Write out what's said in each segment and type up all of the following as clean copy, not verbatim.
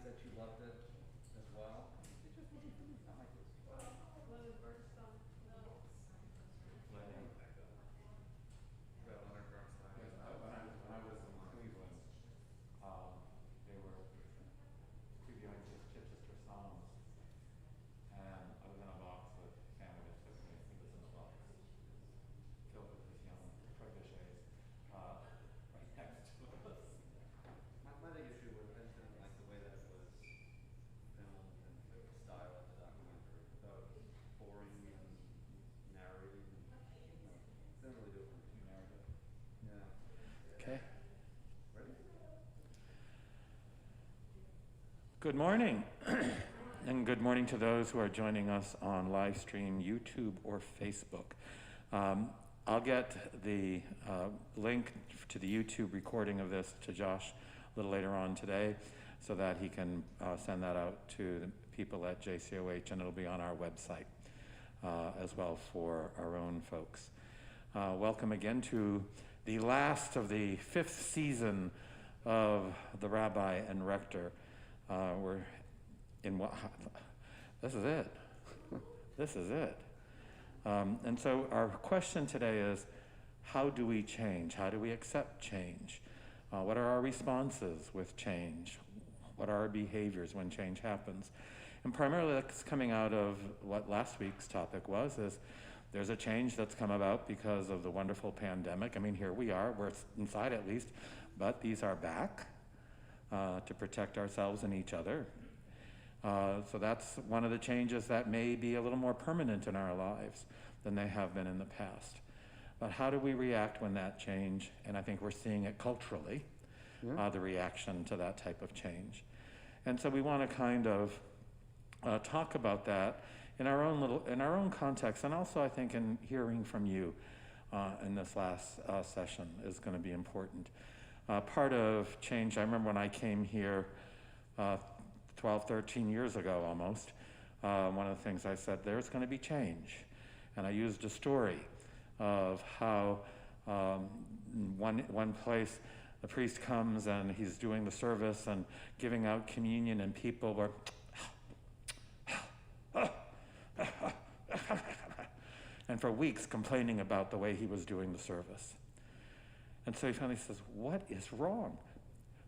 said she loved it as well. It just wasn't for me. Not my taste. That Leonard Bernstein. Yes, when I was in Cleveland, they were previewing Chichester songs, and I was in a box with family that took me. He was in a box filled with his young proteges, right next to us. My big issue was I just didn't like the way that it was filmed and the style of the documentary. I thought it was boring and narrating. Didn't really do it for me. Too narrative. Yeah. Okay. Ready? Good morning. And good morning to those who are joining us on live stream, YouTube, or Facebook. I'll get the link to the YouTube recording of this to Josh a little later on today so that he can send that out to the people at JCOH, and it'll be on our website as well for our own folks. Welcome again to the last of the 5th season of the Rabbi and Rector. We're in what? This is it. This is it. And so our question today is, how do we change? How do we accept change? What are our responses with change? What are our behaviors when change happens? And primarily that's coming out of what last week's topic was, is there's a change that's come about because of the wonderful pandemic. I mean, here we are, we're inside at least, but these are back to protect ourselves and each other. So that's one of the changes that may be a little more permanent in our lives than they have been in the past. But how do we react when that change, and I think we're seeing it culturally, the reaction to that type of change. And so we want to kind of talk about that in our own context, and also I think in hearing from you in this last session is going to be important. Part of change, I remember when I came here 12, 13 years ago almost, one of the things I said, there's going to be change. And I used a story of how one place the priest comes and he's doing the service and giving out communion, and people were and for weeks complaining about the way he was doing the service. And so he finally says, what is wrong?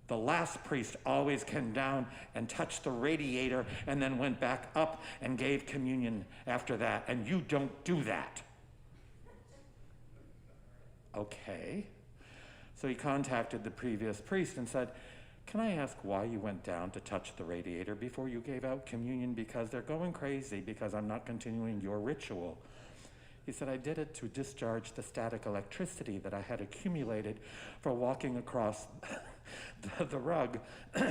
The last priest always came down and touched the radiator and then went back up and gave communion after that, and you don't do that. Okay. So he contacted the previous priest and said, can I ask why you went down to touch the radiator before you gave out communion? Because they're going crazy because I'm not continuing your ritual. He said, I did it to discharge the static electricity that I had accumulated for walking across the rug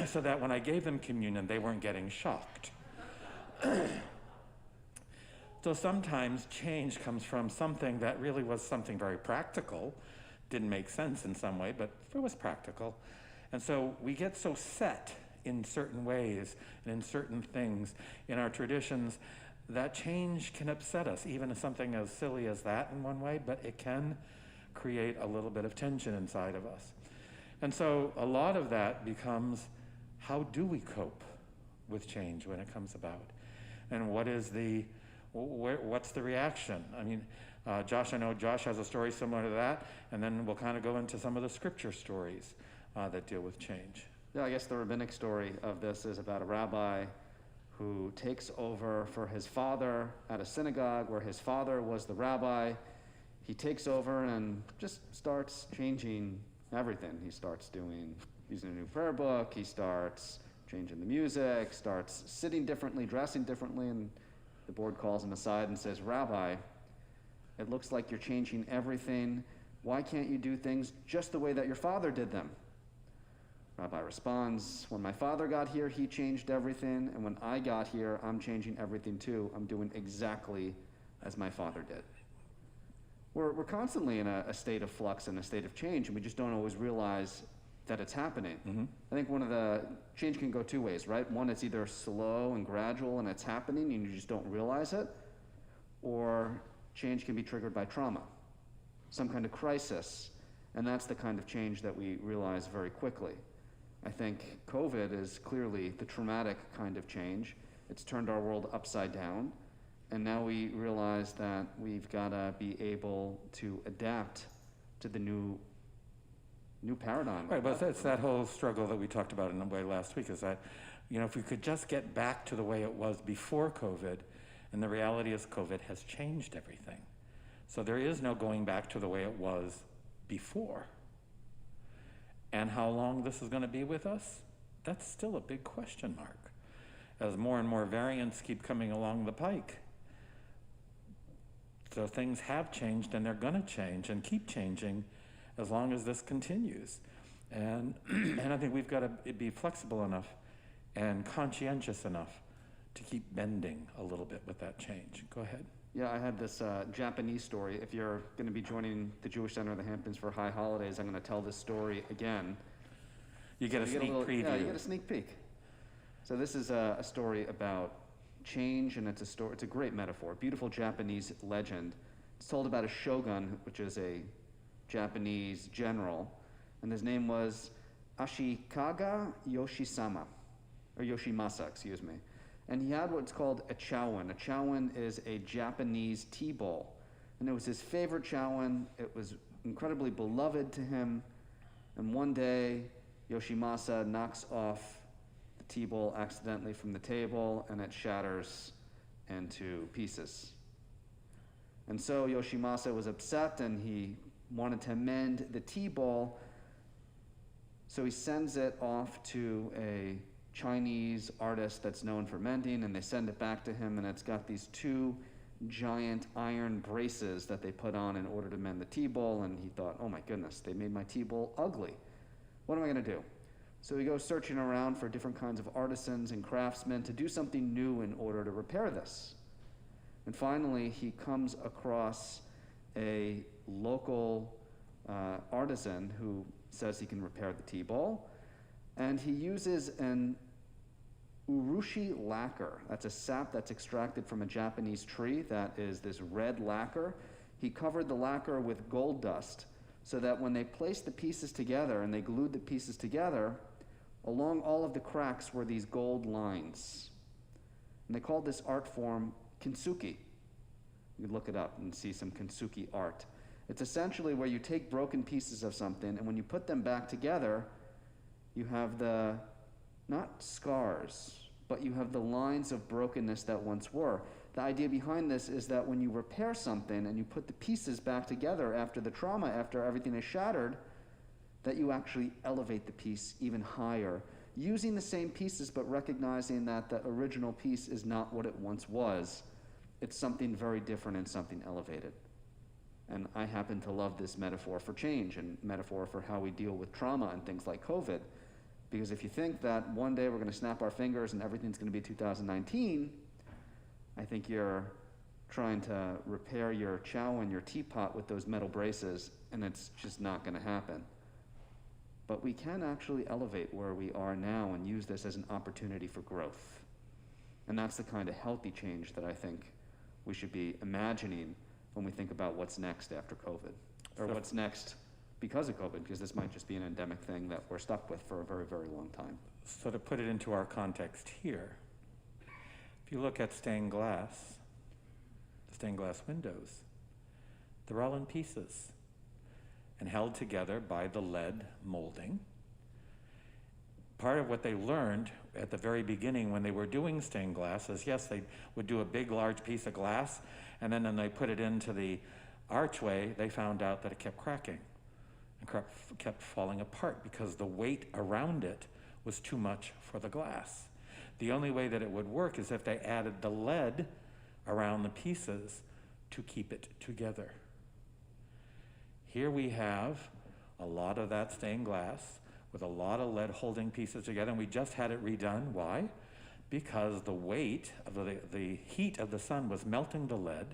so that when I gave them communion, they weren't getting shocked. So sometimes change comes from something that really was something very practical, didn't make sense in some way, but it was practical. And so we get so set in certain ways and in certain things in our traditions that change can upset us, even something as silly as that in one way, but it can create a little bit of tension inside of us. And so a lot of that becomes, how do we cope with change when it comes about? And what's the reaction? I mean, Josh, I know Josh has a story similar to that, and then we'll kind of go into some of the scripture stories that deal with change. Yeah, I guess the rabbinic story of this is about a rabbi who takes over for his father at a synagogue where his father was the rabbi. He takes over and just starts changing everything. He starts using a new prayer book, he starts changing the music, starts sitting differently, dressing differently, and the board calls him aside and says, Rabbi, it looks like you're changing everything. Why can't you do things just the way that your father did them? Rabbi responds, when my father got here, he changed everything, and when I got here, I'm changing everything too. I'm doing exactly as my father did. We're constantly in a state of flux and a state of change, and we just don't always realize that it's happening. Mm-hmm. I think one of the change can go two ways, right? One, it's either slow and gradual and it's happening and you just don't realize it, or change can be triggered by trauma, some kind of crisis, and that's the kind of change that we realize very quickly. I think COVID is clearly the traumatic kind of change. It's turned our world upside down, and now we realize that we've got to be able to adapt to the new paradigm. Right, but that's that whole struggle that we talked about in a way last week, is that, if we could just get back to the way it was before COVID, and the reality is COVID has changed everything. So there is no going back to the way it was before. And how long this is going to be with us, that's still a big question mark, as more and more variants keep coming along the pike. So things have changed, and they're going to change and keep changing as long as this continues. And and I think we've got to be flexible enough and conscientious enough to keep bending a little bit with that change. Go ahead. Yeah, I had this Japanese story. If you're going to be joining the Jewish Center of the Hamptons for High Holidays, I'm going to tell this story again. You get a sneak preview. Yeah, you get a sneak peek. So this is a story about change, and it's a great metaphor, beautiful Japanese legend. It's told about a shogun, which is a Japanese general, and his name was Ashikaga Yoshimasa, excuse me. And he had what's called a chowan. A chowan is a Japanese tea bowl. And it was his favorite chowan. It was incredibly beloved to him. And one day, Yoshimasa knocks off the tea bowl accidentally from the table, and it shatters into pieces. And so Yoshimasa was upset, and he wanted to mend the tea bowl. So he sends it off to a Chinese artist that's known for mending, and they send it back to him, and it's got these two giant iron braces that they put on in order to mend the tea bowl. And he thought, oh my goodness, they made my tea bowl ugly. What am I going to do? So he goes searching around for different kinds of artisans and craftsmen to do something new in order to repair this. And finally, he comes across a local artisan who says he can repair the tea bowl, and he uses an urushi lacquer. That's a sap that's extracted from a Japanese tree that is this red lacquer. He covered the lacquer with gold dust so that when they placed the pieces together and they glued the pieces together, along all of the cracks were these gold lines. And they called this art form kintsugi. You could look it up and see some kintsugi art. It's essentially where you take broken pieces of something, and when you put them back together, you have the, not scars, but you have the lines of brokenness that once were. The idea behind this is that when you repair something and you put the pieces back together after the trauma, after everything is shattered, that you actually elevate the piece even higher, using the same pieces but recognizing that the original piece is not what it once was. It's something very different and something elevated. And I happen to love this metaphor for change and metaphor for how we deal with trauma and things like COVID. Because if you think that one day we're going to snap our fingers and everything's going to be 2019, I think you're trying to repair your chow and your teapot with those metal braces, and it's just not going to happen. But we can actually elevate where we are now and use this as an opportunity for growth. And that's the kind of healthy change that I think we should be imagining when we think about what's next after COVID, or what's next because of COVID, because this might just be an endemic thing that we're stuck with for a very, very long time. So to put it into our context here, if you look at stained glass, the stained glass windows, they're all in pieces and held together by the lead molding. Part of what they learned at the very beginning when they were doing stained glass is, yes, they would do a big, large piece of glass, and then when they put it into the archway, they found out that it kept cracking and kept falling apart because the weight around it was too much for the glass. The only way that it would work is if they added the lead around the pieces to keep it together. Here we have a lot of that stained glass with a lot of lead holding pieces together, and we just had it redone. Why? Because the weight of the heat of the sun was melting the lead,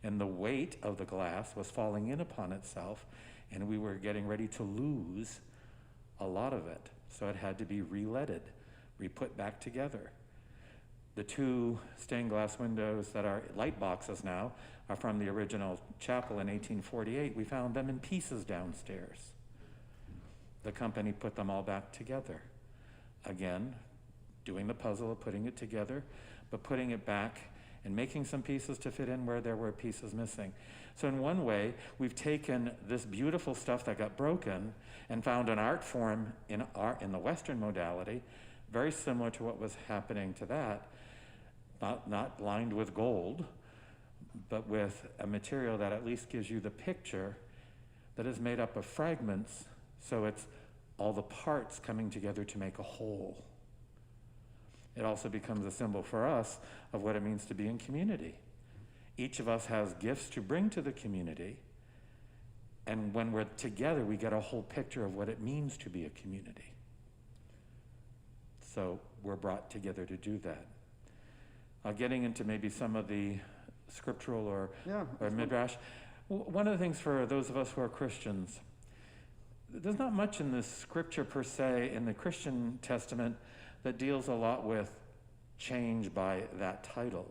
and the weight of the glass was falling in upon itself, and we were getting ready to lose a lot of it. So it had to be re-leaded, re-put back together. The two stained glass windows that are light boxes now are from the original chapel in 1848. We found them in pieces downstairs. The company put them all back together. again, doing the puzzle of putting it together, but putting it back and making some pieces to fit in where there were pieces missing. So in one way, we've taken this beautiful stuff that got broken and found an art form in the Western modality, very similar to what was happening to that, not lined with gold, but with a material that at least gives you the picture that is made up of fragments, so it's all the parts coming together to make a whole. It also becomes a symbol for us of what it means to be in community. Each of us has gifts to bring to the community, and when we're together, we get a whole picture of what it means to be a community. So we're brought together to do that. Getting into maybe some of the scriptural or midrash, one of the things for those of us who are Christians, there's not much in the scripture per se in the Christian Testament that deals a lot with change by that title.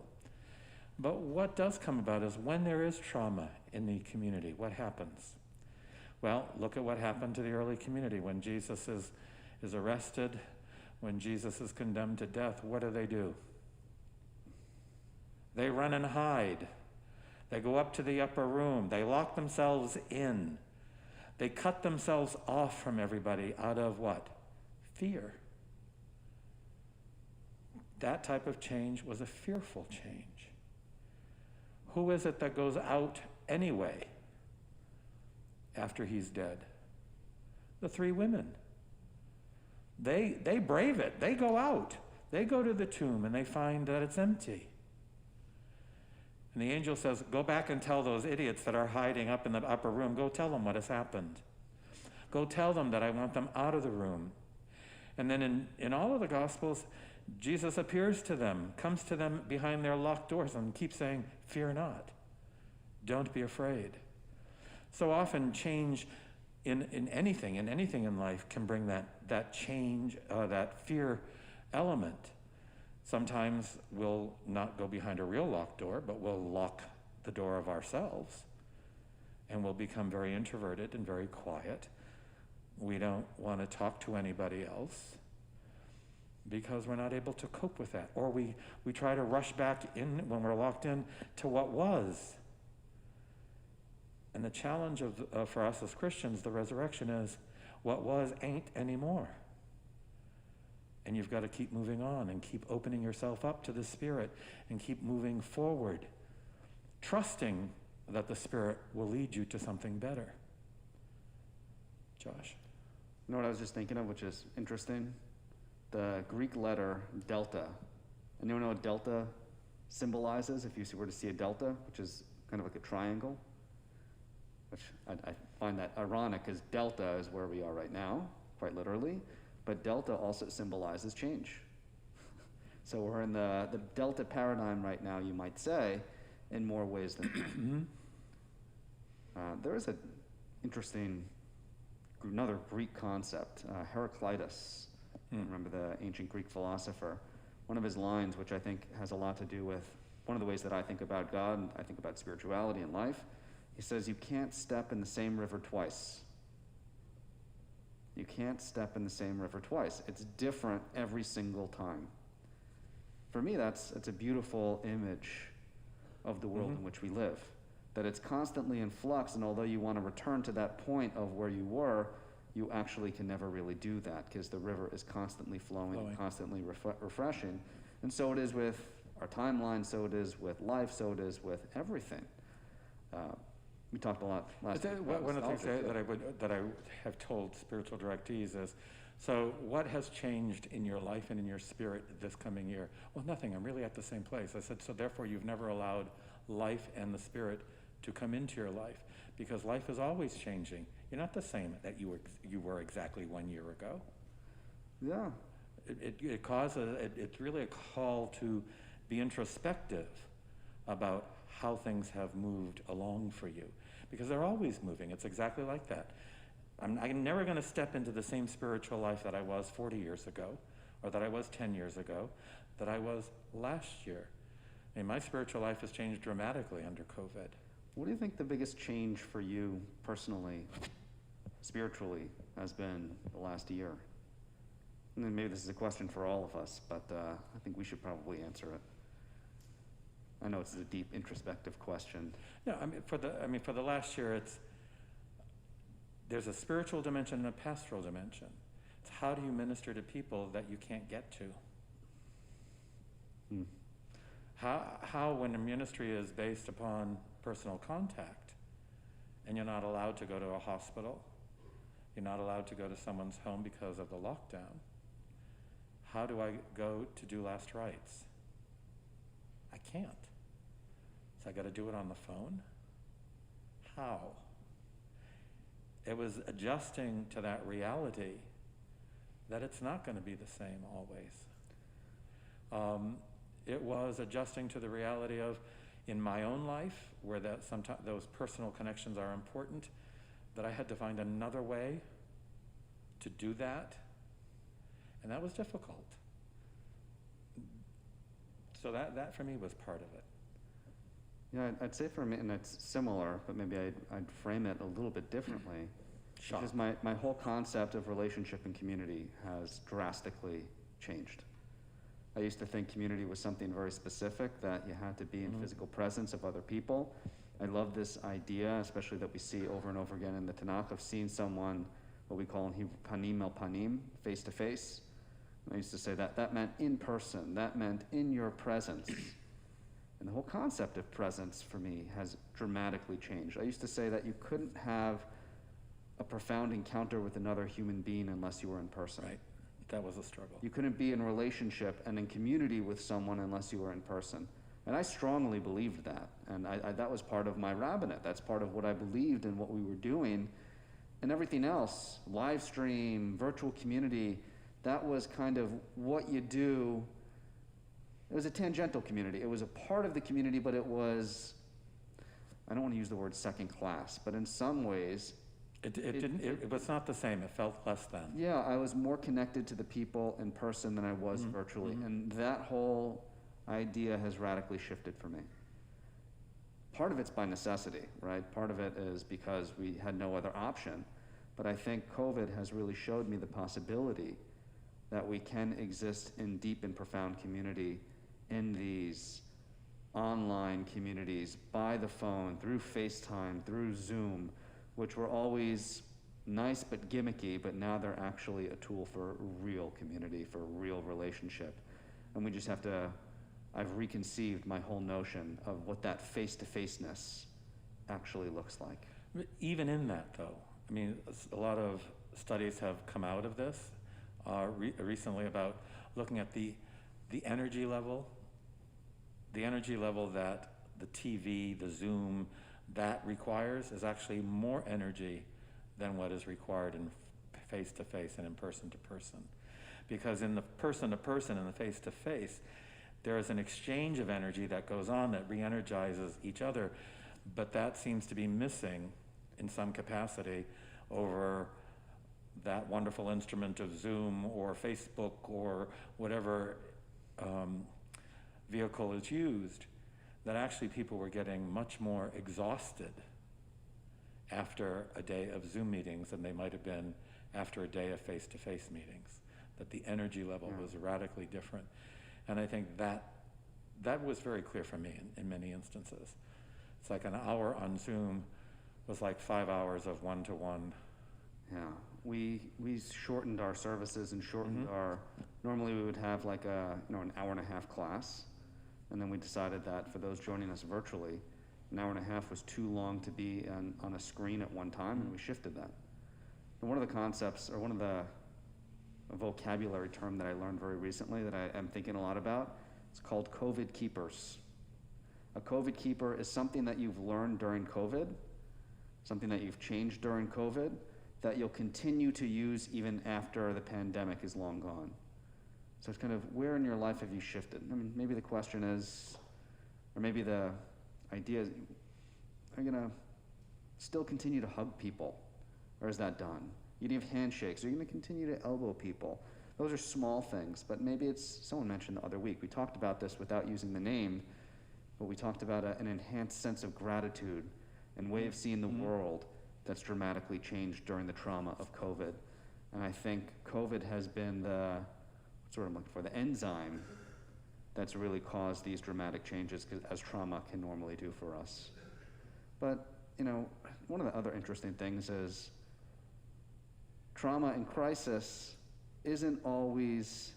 But what does come about is when there is trauma in the community, what happens? Well, look at what happened to the early community. When Jesus is arrested, when Jesus is condemned to death, what do? They run and hide. They go up to the upper room. They lock themselves in. They cut themselves off from everybody out of what? Fear. That type of change was a fearful change. Who is it that goes out anyway after he's dead? The three women. They brave it. They go out. They go to the tomb and they find that it's empty. And the angel says, go back and tell those idiots that are hiding up in the upper room, go tell them what has happened. Go tell them that I want them out of the room. And then in all of the Gospels, Jesus appears to them, comes to them behind their locked doors and keeps saying, fear not. Don't be afraid. So often change in anything in life can bring that change, that fear element. Sometimes we'll not go behind a real locked door, but we'll lock the door of ourselves. And we'll become very introverted and very quiet. We don't want to talk to anybody else because we're not able to cope with that. Or we try to rush back in when we're locked in to what was. And the challenge for us as Christians, the resurrection is, what was ain't anymore. And you've got to keep moving on and keep opening yourself up to the Spirit and keep moving forward, trusting that the Spirit will lead you to something better. Josh? You know what I was just thinking of, which is interesting? The Greek letter delta. Anyone know what delta symbolizes? If you were to see a delta, which is kind of like a triangle, which I find that ironic because delta is where we are right now, quite literally. But delta also symbolizes change. So we're in the delta paradigm right now, you might say, in more ways than there is another Greek concept, Heraclitus. Remember the ancient Greek philosopher? One of his lines, which I think has a lot to do with one of the ways that I think about God and I think about spirituality and life, he says, you can't step in the same river twice. You can't step in the same river twice. It's different every single time. For me, it's a beautiful image of the world in which we live. That it's constantly in flux, and although you want to return to that point of where you were, you actually can never really do that because the river is constantly flowing. Constantly refreshing. And so it is with our timeline, so it is with life, so it is with everything. We talked a lot last week about one of the things that I have told spiritual directees is, so what has changed in your life and in your spirit this coming year? Well, nothing. I'm really at the same place. I said, so therefore you've never allowed life and the Spirit to come into your life because life is always changing. You're not the same that you were exactly 1 year ago. Yeah. It's really a call to be introspective about how things have moved along for you. Because they're always moving. It's exactly like that. I'm never going to step into the same spiritual life that I was 40 years ago, or that I was 10 years ago, that I was last year. I mean, my spiritual life has changed dramatically under COVID. What do you think the biggest change for you personally, spiritually, has been the last year? And then maybe this is a question for all of us, but I think we should probably answer it. I know it's a deep introspective question. No, for the last year, there's a spiritual dimension and a pastoral dimension. It's how do you minister to people that you can't get to? How when a ministry is based upon personal contact, and you're not allowed to go to a hospital, you're not allowed to go to someone's home because of the lockdown, how do I go to do last rites? I can't. So I got to do it on the phone? How? It was adjusting to that reality that it's not going to be the same always. It was adjusting to the reality of, in my own life, where that sometimes those personal connections are important, that I had to find another way to do that, and that was difficult. So that for me was part of it. Yeah, I'd say for me, and it's similar, but maybe I'd frame it a little bit differently. Shock. Because my whole concept of relationship and community has drastically changed. I used to think community was something very specific, that you had to be in physical presence of other people. I love this idea, especially that we see over and over again in the Tanakh, of seeing someone, what we call in Hebrew, panim el panim, face to face. I used to say that meant in person, that meant in your presence. And the whole concept of presence for me has dramatically changed. I used to say that you couldn't have a profound encounter with another human being unless you were in person. Right. That was a struggle. You couldn't be in relationship and in community with someone unless you were in person. And I strongly believed that. And I that was part of my rabbinate. That's part of what I believed in what we were doing. And everything else, live stream, virtual community, that was kind of what you do. It was a tangential community. It was a part of the community, but it was, I don't want to use the word second class, but in some ways, It was not the same. It felt less than. yeah, I was more connected to the people in person than I was virtually. And that whole idea has radically shifted for me. Part of it's by necessity, right? Part of it is because we had no other option. But I think COVID has really showed me the possibility that we can exist in deep and profound community in these online communities, by the phone, through FaceTime, through Zoom, which were always nice but gimmicky, but now they're actually a tool for real community, for real relationship. And we just have to, I've reconceived my whole notion of what that face-to-faceness actually looks like. Even in that, though, I mean, a lot of studies have come out of this recently about looking at the energy level that the TV, the Zoom, that requires is actually more energy than what is required in face-to-face and in person-to-person. Because in the person-to-person and the face-to-face, there is an exchange of energy that goes on that re-energizes each other, but that seems to be missing in some capacity over that wonderful instrument of Zoom or Facebook or whatever vehicle is used, that actually people were getting much more exhausted after a day of Zoom meetings than they might have been after a day of face-to-face meetings, that the energy level was radically different. And I think that was very clear for me in many instances. It's like an hour on Zoom was like 5 hours of one-to-one. Yeah, we shortened our services and shortened our, normally we would have like an hour and a half class. And then we decided that for those joining us virtually, an hour and a half was too long to be on a screen at one time, and we shifted that. And one of the concepts, or one of the a vocabulary term that I learned very recently that I am thinking a lot about, it's called COVID keepers. A COVID keeper is something that you've learned during COVID, something that you've changed during COVID, that you'll continue to use even after the pandemic is long gone. So it's kind of, where in your life have you shifted? I mean, maybe the question is, or maybe the idea is, are you gonna still continue to hug people? Or is that done? You do have handshakes. Are you gonna continue to elbow people? Those are small things, but maybe it's, someone mentioned the other week, we talked about this without using the name, but we talked about an enhanced sense of gratitude and way of seeing the world that's dramatically changed during the trauma of COVID. And I think COVID has been what's the word I'm looking for, the enzyme that's really caused these dramatic changes, as trauma can normally do for us. But, one of the other interesting things is trauma and crisis isn't always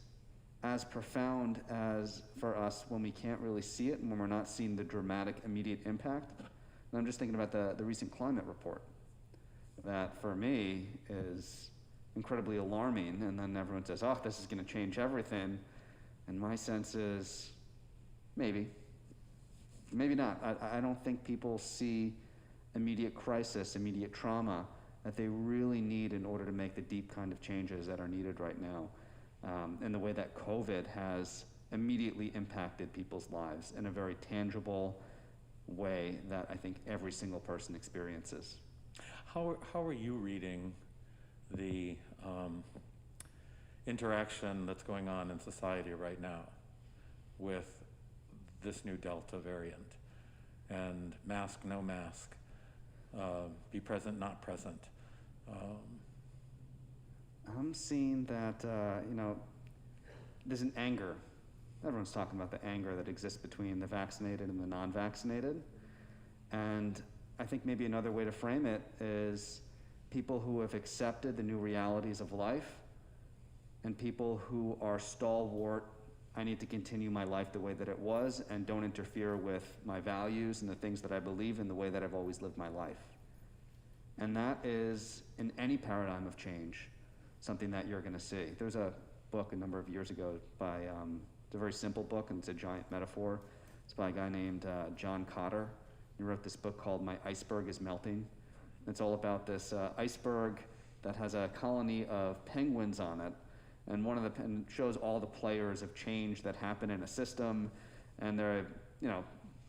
as profound as for us when we can't really see it and when we're not seeing the dramatic immediate impact. And I'm just thinking about the recent climate report that for me is incredibly alarming, and then everyone says, oh, this is going to change everything. And my sense is maybe not. I don't think people see immediate crisis, immediate trauma that they really need in order to make the deep kind of changes that are needed right now. And the way that COVID has immediately impacted people's lives in a very tangible way that I think every single person experiences. How are you reading the interaction that's going on in society right now with this new Delta variant and mask, no mask, be present, not present? I'm seeing that, there's an anger. Everyone's talking about the anger that exists between the vaccinated and the non-vaccinated. And I think maybe another way to frame it is people who have accepted the new realities of life and people who are stalwart, I need to continue my life the way that it was and don't interfere with my values and the things that I believe in the way that I've always lived my life. And that is, in any paradigm of change, something that you're going to see. There's a book a number of years ago by, it's a very simple book and it's a giant metaphor. It's by a guy named John Cotter. He wrote this book called My Iceberg is Melting. It's all about this iceberg that has a colony of penguins on it, and shows all the players of change that happen in a system, and they're,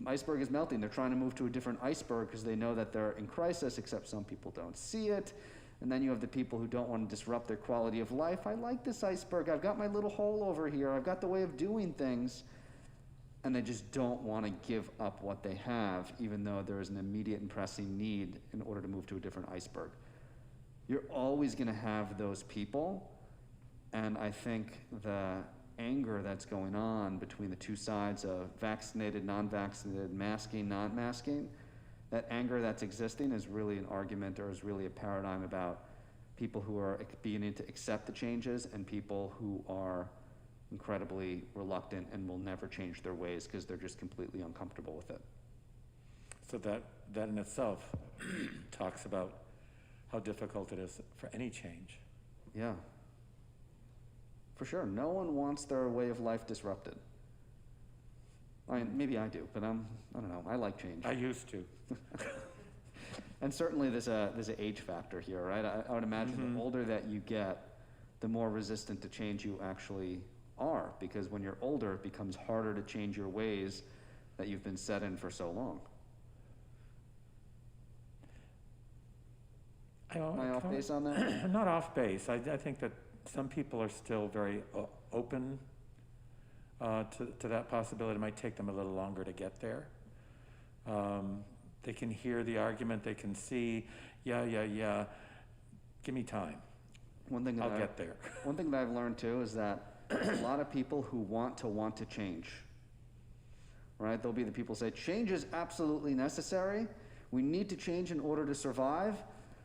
iceberg is melting. They're trying to move to a different iceberg because they know that they're in crisis, except some people don't see it. And then you have the people who don't want to disrupt their quality of life. I like this iceberg. I've got my little hole over here. I've got the way of doing things. And they just don't want to give up what they have, even though there is an immediate and pressing need in order to move to a different iceberg. You're always going to have those people. And I think the anger that's going on between the two sides of vaccinated, non-vaccinated, masking, not masking, that anger that's existing is really an argument or is really a paradigm about people who are beginning to accept the changes and people who are incredibly reluctant and will never change their ways because they're just completely uncomfortable with it. So that in itself talks about how difficult it is for any change. Yeah. For sure. No one wants their way of life disrupted. Maybe I do, but I don't know. I like change. I used to. And certainly there's an age factor here, right? I would imagine the older that you get, the more resistant to change you actually are, because when you're older, it becomes harder to change your ways that you've been set in for so long. Am I off base on that? Not off base. I think that some people are still very open to that possibility. It might take them a little longer to get there. They can hear the argument. They can see, yeah. Give me time. I'll get there. One thing that I've learned too is that a lot of people who want to change, right? There'll be the people who say, change is absolutely necessary. We need to change in order to survive.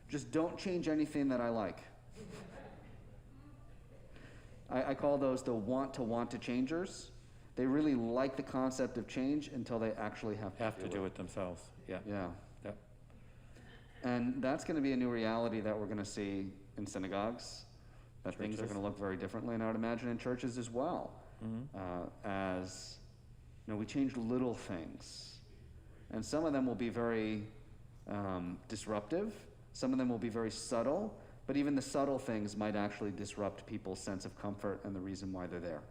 Just don't change anything that I like. I call those the want to changers. They really like the concept of change until they actually have to do it themselves. Yeah. Yeah. And that's going to be a new reality that we're going to see in synagogues. That things are going to look very differently, and I would imagine in churches as well. As we change little things, and some of them will be very disruptive. Some of them will be very subtle, but even the subtle things might actually disrupt people's sense of comfort and the reason why they're there.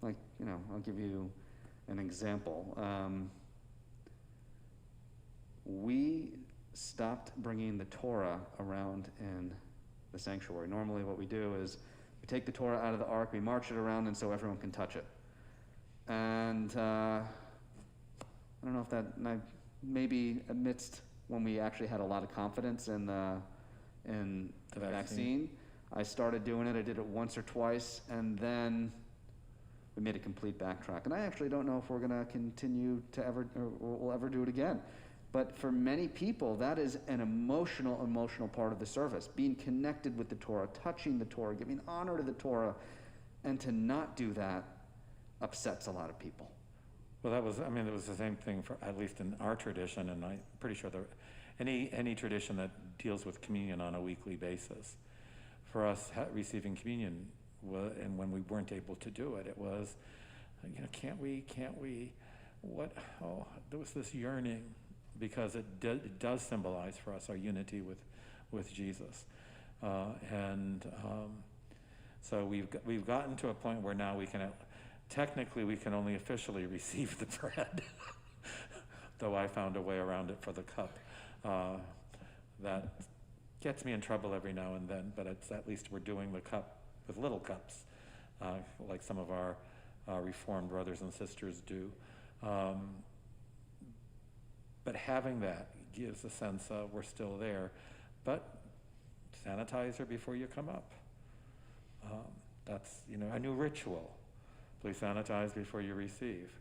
Like, I'll give you an example. We stopped bringing the Torah around in the sanctuary. Normally what we do is we take the Torah out of the ark, we march it around, and so everyone can touch it. And I don't know if that, maybe amidst when we actually had a lot of confidence in the vaccine, I started doing it. I did it once or twice, and then we made a complete backtrack. And I actually don't know if we're going to continue to ever, or we'll ever do it again. But for many people, that is an emotional part of the service. Being connected with the Torah, touching the Torah, giving honor to the Torah, and to not do that upsets a lot of people. Well, it was the same thing for, at least in our tradition, and I'm pretty sure any tradition that deals with communion on a weekly basis. For us, receiving communion, and when we weren't able to do it, it was, can't we, what, there was this yearning, because it does symbolize for us our unity with Jesus. So we've gotten to a point where now technically we can only officially receive the bread, though I found a way around it for the cup. That gets me in trouble every now and then, but at least we're doing the cup with little cups, like some of our Reformed brothers and sisters do. But having that gives a sense of we're still there, but sanitizer before you come up. That's a new ritual. Please sanitize before you receive,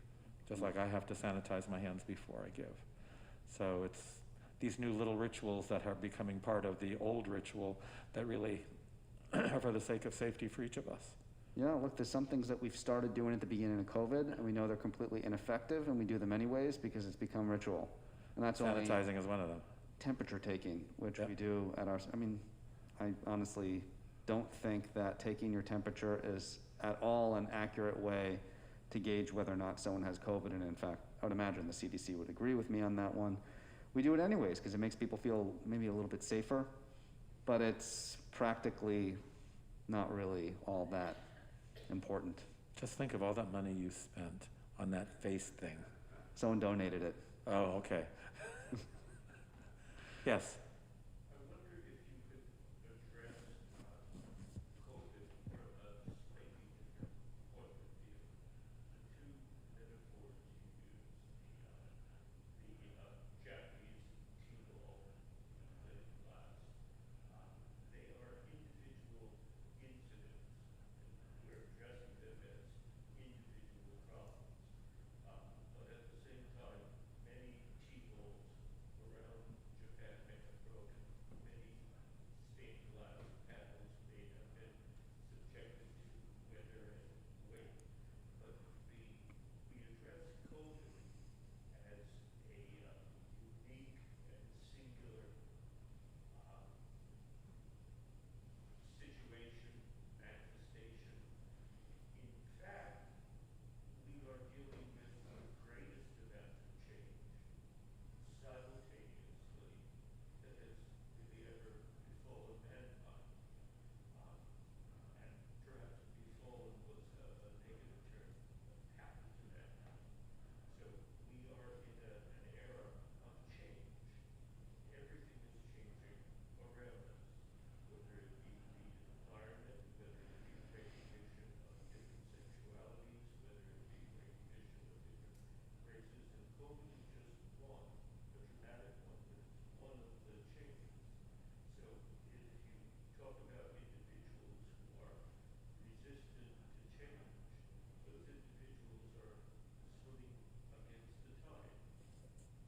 just like I have to sanitize my hands before I give. So it's these new little rituals that are becoming part of the old ritual that really are for the sake of safety for each of us. Yeah, look, there's some things that we've started doing at the beginning of COVID, and we know they're completely ineffective, and we do them anyways because it's become ritual. And that's Sanitizing only is one of them. temperature taking, which Yep. we do at our, I honestly don't think that taking your temperature is at all an accurate way to gauge whether or not someone has COVID. And in fact, I would imagine the CDC would agree with me on that one. We do it anyways because it makes people feel maybe a little bit safer, but it's practically not really all that important. Just think of all that money you spent on that face thing. Someone donated it. Oh, okay. Yes. I wonder if you could address COVID from a slightly different point of view. The two metaphors you use, the Japanese tea ball and the glass, they are individual incidents. We're addressing them as individual problems. But at the same time, many tea bowls around Japan may have broken. Many stained glass panels may have been subjected to weather and weight. But we address COVID as a unique and singular situation, manifestation. In fact, we are dealing with the greatest event of change simultaneously that has really ever befallen mankind. And perhaps befallen was a negative term that happened to mankind. So we are in an era of change. Everything is changing around us, whether it be the environment, whether it be recognition of different sexualities, whether it be recognition of different races. And COVID is just one, a dramatic one, but it's one of the changes. So if you talk about individuals who are resistant to change, those individuals are swimming against the tide.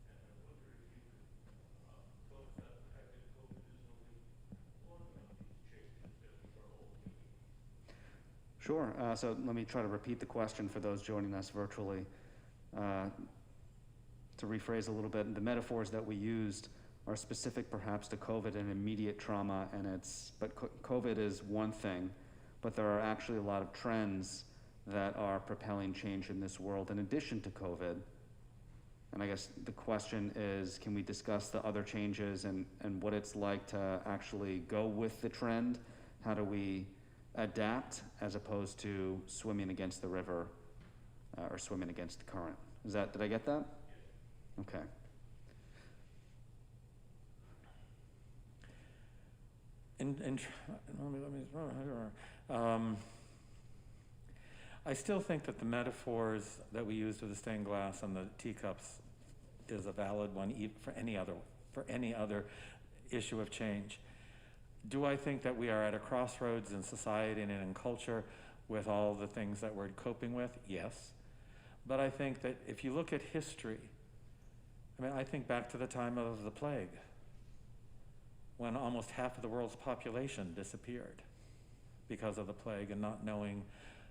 And I wonder if you could talk about the fact that COVID is only one of these changes that we are all making. Sure. So let me try to repeat the question for those joining us virtually. To rephrase a little bit, the metaphors that we used are specific perhaps to COVID and immediate trauma, but COVID is one thing, but there are actually a lot of trends that are propelling change in this world in addition to COVID. And I guess the question is, can we discuss the other changes and what it's like to actually go with the trend? How do we adapt as opposed to swimming against the river or swimming against the current? Did I get that? Okay. I still think that the metaphors that we used with the stained glass and the teacups is a valid one for any other issue of change. Do I think that we are at a crossroads in society and in culture with all the things that we're coping with? Yes. But I think that if you look at history, I think back to the time of the plague, when almost half of the world's population disappeared because of the plague and not knowing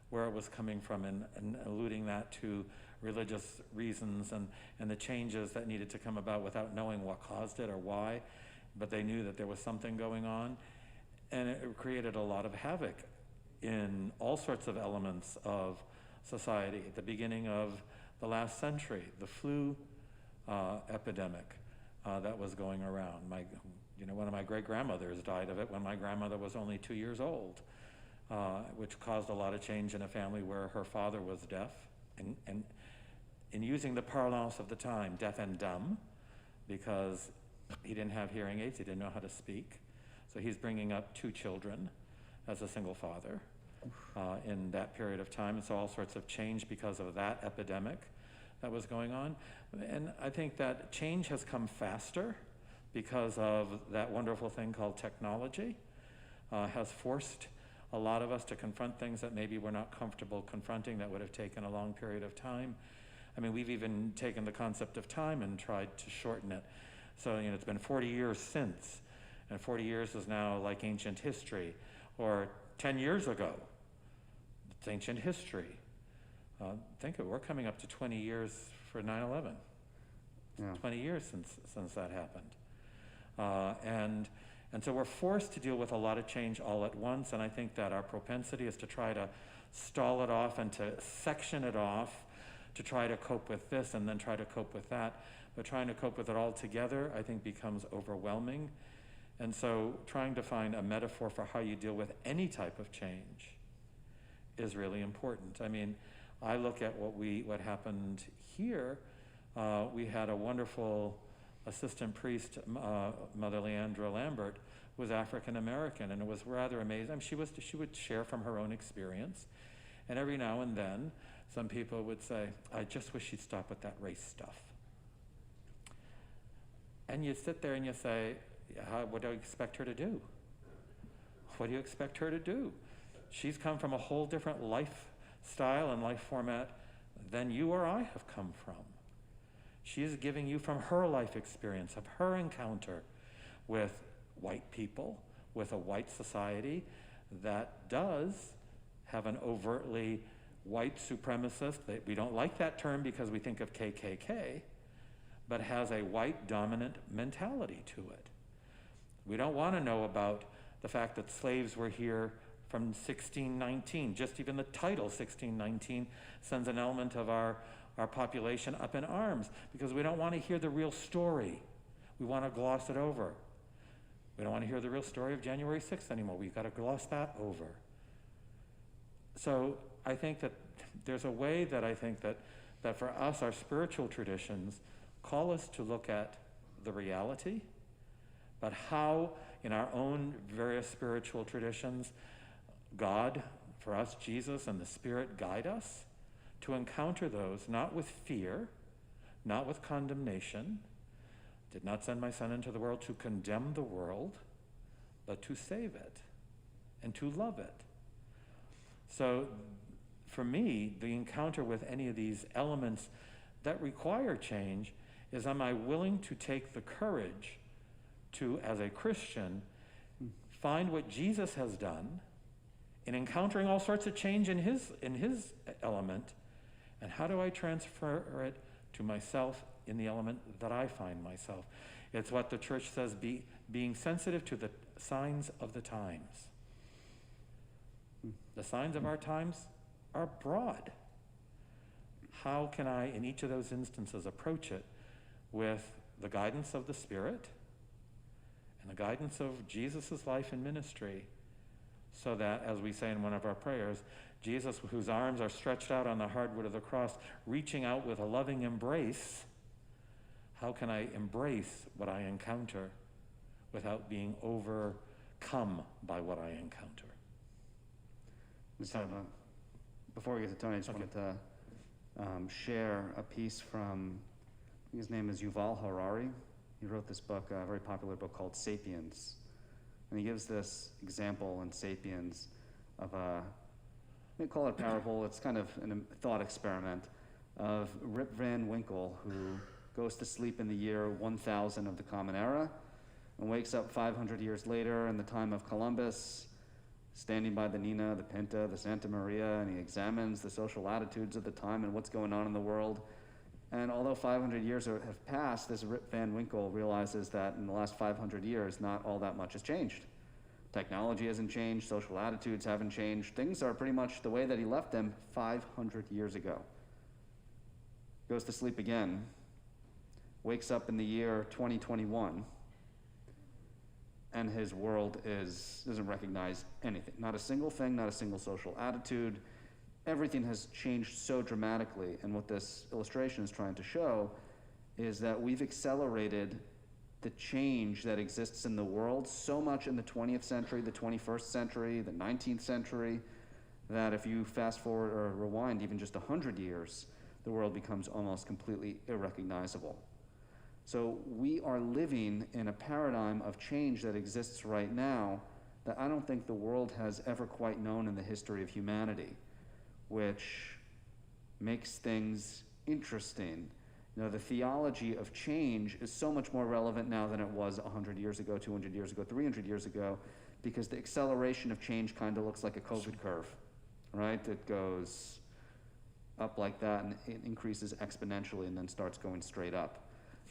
where it was coming from, and alluding that to religious reasons and the changes that needed to come about without knowing what caused it or why, but they knew that there was something going on. And it created a lot of havoc in all sorts of elements of society. At the beginning of the last century, the flu epidemic that was going around. One of my great-grandmothers died of it when my grandmother was only 2 years old, which caused a lot of change in a family where her father was deaf, and in using the parlance of the time, deaf and dumb, because he didn't have hearing aids, he didn't know how to speak. So he's bringing up 2 children as a single father in that period of time. And so all sorts of change because of that epidemic that was going on. And I think that change has come faster because of that wonderful thing called technology, has forced a lot of us to confront things that maybe we're not comfortable confronting, that would have taken a long period of time. We've even taken the concept of time and tried to shorten it. So, it's been 40 years since, and 40 years is now like ancient history, or 10 years ago, it's ancient history. Think of it, we're coming up to 20 years for 9/11. Yeah. 20 years since that happened. And so we're forced to deal with a lot of change all at once, and I think that our propensity is to try to stall it off and to section it off, to try to cope with this and then try to cope with that. But trying to cope with it all together, I think, becomes overwhelming. And so trying to find a metaphor for how you deal with any type of change is really important. I look at what happened here. We had a wonderful assistant priest, Mother Leandra Lambert, who was African American, and it was rather amazing. She would share from her own experience, and every now and then, some people would say, "I just wish she'd stop with that race stuff." And you sit there and you say, what do you expect her to do? What do you expect her to do? She's come from a whole different lifestyle and life format than you or I have come from. She is giving you from her life experience, of her encounter with white people, with a white society that does have an overtly white supremacist. We don't like that term because we think of KKK, but has a white dominant mentality to it. We don't want to know about the fact that slaves were here from 1619. Just even the title 1619 sends an element of our population up in arms, because we don't want to hear the real story. We want to gloss it over. We don't want to hear the real story of January 6th anymore. We've got to gloss that over. So I think that there's a way that I think that for us, our spiritual traditions call us to look at the reality, but how in our own various spiritual traditions, God, for us, Jesus and the Spirit guide us to encounter those, not with fear, not with condemnation. Did not send my Son into the world to condemn the world, but to save it and to love it. So for me, the encounter with any of these elements that require change is, am I willing to take the courage to, as a Christian, find what Jesus has done in encountering all sorts of change in his element, and how do I transfer it to myself in the element that I find myself? It's what the church says, being sensitive to the signs of the times. The signs of our times are broad. How can I, in each of those instances, approach it with the guidance of the Spirit and the guidance of Jesus' life and ministry, so that, as we say in one of our prayers, Jesus, whose arms are stretched out on the hardwood of the cross, reaching out with a loving embrace, how can I embrace what I encounter without being overcome by what I encounter? Before we get to Tony, I just wanted to share a piece from, his name is Yuval Harari. He wrote this book, a very popular book called Sapiens. And he gives this example in Sapiens of we call it a parable, it's kind of a thought experiment of Rip Van Winkle, who goes to sleep in the year 1000 of the Common Era and wakes up 500 years later in the time of Columbus, standing by the Nina, the Pinta, the Santa Maria, and he examines the social attitudes of the time and what's going on in the world. And although 500 years have passed, this Rip Van Winkle realizes that in the last 500 years, not all that much has changed. Technology hasn't changed, social attitudes haven't changed. Things are pretty much the way that he left them 500 years ago. Goes to sleep again, wakes up in the year 2021, and his world doesn't recognize anything. Not a single thing, not a single social attitude. Everything has changed so dramatically, and what this illustration is trying to show is that we've accelerated the change that exists in the world so much in the 20th century, the 21st century, the 19th century, that if you fast forward or rewind even just 100 years, the world becomes almost completely irrecognizable. So we are living in a paradigm of change that exists right now that I don't think the world has ever quite known in the history of humanity, which makes things interesting. You know, the theology of change is so much more relevant now than it was 100 years ago, 200 years ago, 300 years ago, because the acceleration of change kind of looks like a COVID curve, right? It goes up like that and it increases exponentially and then starts going straight up.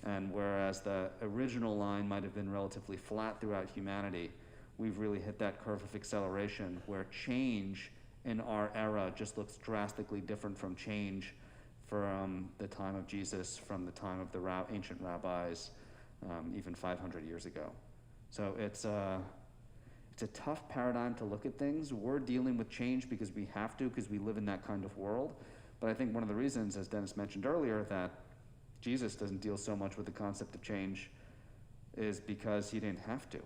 And whereas the original line might have been relatively flat throughout humanity, we've really hit that curve of acceleration where change in our era just looks drastically different from change from the time of Jesus, from the time of the ancient rabbis, even 500 years ago. So it's a tough paradigm to look at things. We're dealing with change because we have to, because we live in that kind of world. But I think one of the reasons, as Dennis mentioned earlier, that Jesus doesn't deal so much with the concept of change is because he didn't have to.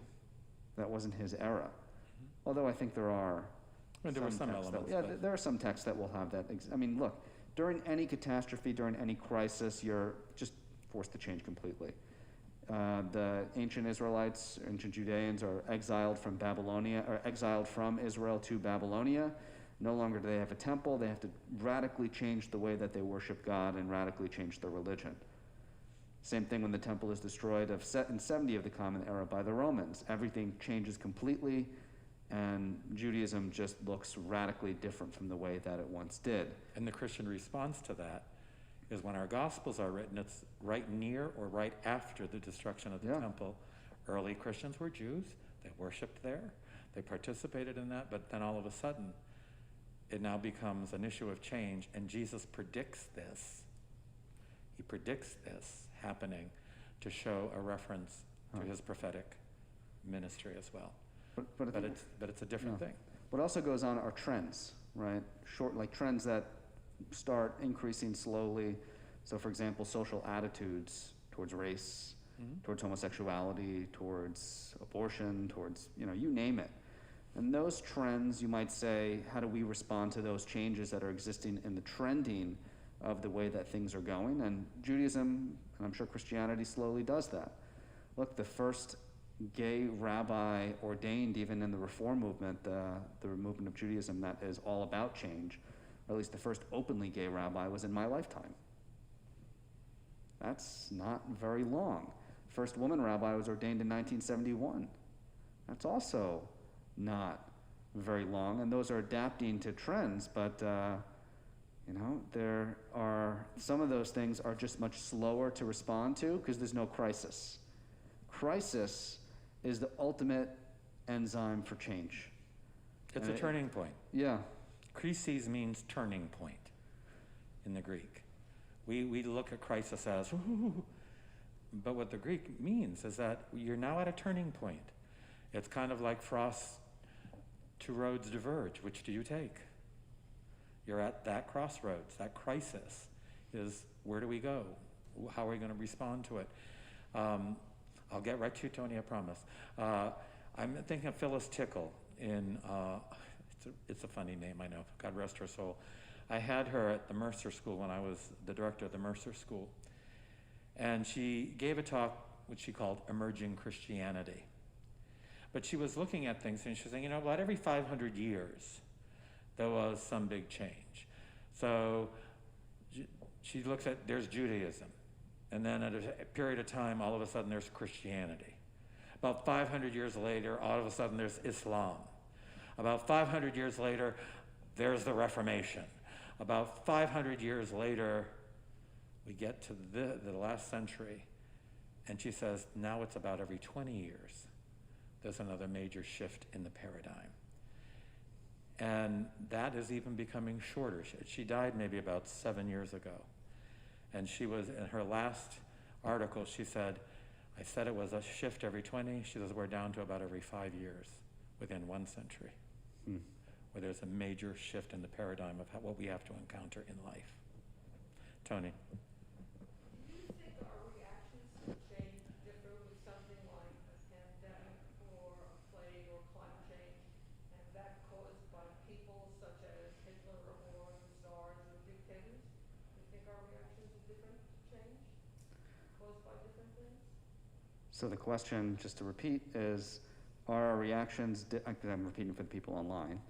That wasn't his era. Although I think there are there were some elements. There are some texts that will have that. I mean, look, during any catastrophe, during any crisis, you're just forced to change completely. The ancient Israelites, ancient Judeans are exiled from Babylonia, or exiled from Israel to Babylonia. No longer do they have a temple. They have to radically change the way that they worship God and radically change their religion. Same thing when the temple is destroyed in 70 of the Common Era by the Romans. Everything changes completely, and Judaism just looks radically different from the way that it once did. And the Christian response to that is when our Gospels are written, it's right near or right after the destruction of the temple. Early Christians were Jews. They worshipped there. They participated in that, but then all of a sudden, it now becomes an issue of change, and Jesus predicts this. He predicts this happening to show a reference to his prophetic ministry as well. But it's a different thing. What also goes on are trends, right? Trends that start increasing slowly. So, for example, social attitudes towards race, towards homosexuality, towards abortion, towards, you name it. And those trends, you might say, how do we respond to those changes that are existing in the trending of the way that things are going? And Judaism, and I'm sure Christianity slowly does that. Look, the first gay rabbi ordained even in the Reform movement, the movement of Judaism that is all about change, or at least the first openly gay rabbi was in my lifetime. That's not very long. First woman rabbi was ordained in 1971. That's also not very long, and those are adapting to trends, but there are some of those things are just much slower to respond to because there's no crisis. Crisis is the ultimate enzyme for change. It's a turning point. Yeah. Krisis means turning point in the Greek. We look at crisis as, but what the Greek means is that you're now at a turning point. It's kind of like Frost's two roads diverge. Which do you take? You're at that crossroads. That crisis is, where do we go? How are we going to respond to it? I'll get right to you, Tony, I promise. I'm thinking of Phyllis Tickle in, it's a funny name, I know, God rest her soul. I had her at the Mercer School when I was the director of the Mercer School. And she gave a talk which she called Emerging Christianity. But she was looking at things and she was saying, about every 500 years, there was some big change. So she looks at, there's Judaism. And then at a period of time, all of a sudden there's Christianity. About 500 years later, all of a sudden there's Islam. About 500 years later, there's the Reformation. About 500 years later, we get to the last century, and she says, now it's about every 20 years. There's another major shift in the paradigm. And that is even becoming shorter. She died maybe about 7 years ago. And she was, in her last article, she said, I said it was a shift every 20. She says, we're down to about every 5 years within 1 century, where there's a major shift in the paradigm of what we have to encounter in life. Tony. Do you think our reactions to change differ with something like a pandemic or a plague or climate change, and that caused by people such as Hitler or the Tsars or dictators? Do you think our reactions are different to change, caused by different things? So the question, just to repeat, is, are our reactions, I'm repeating for the people online,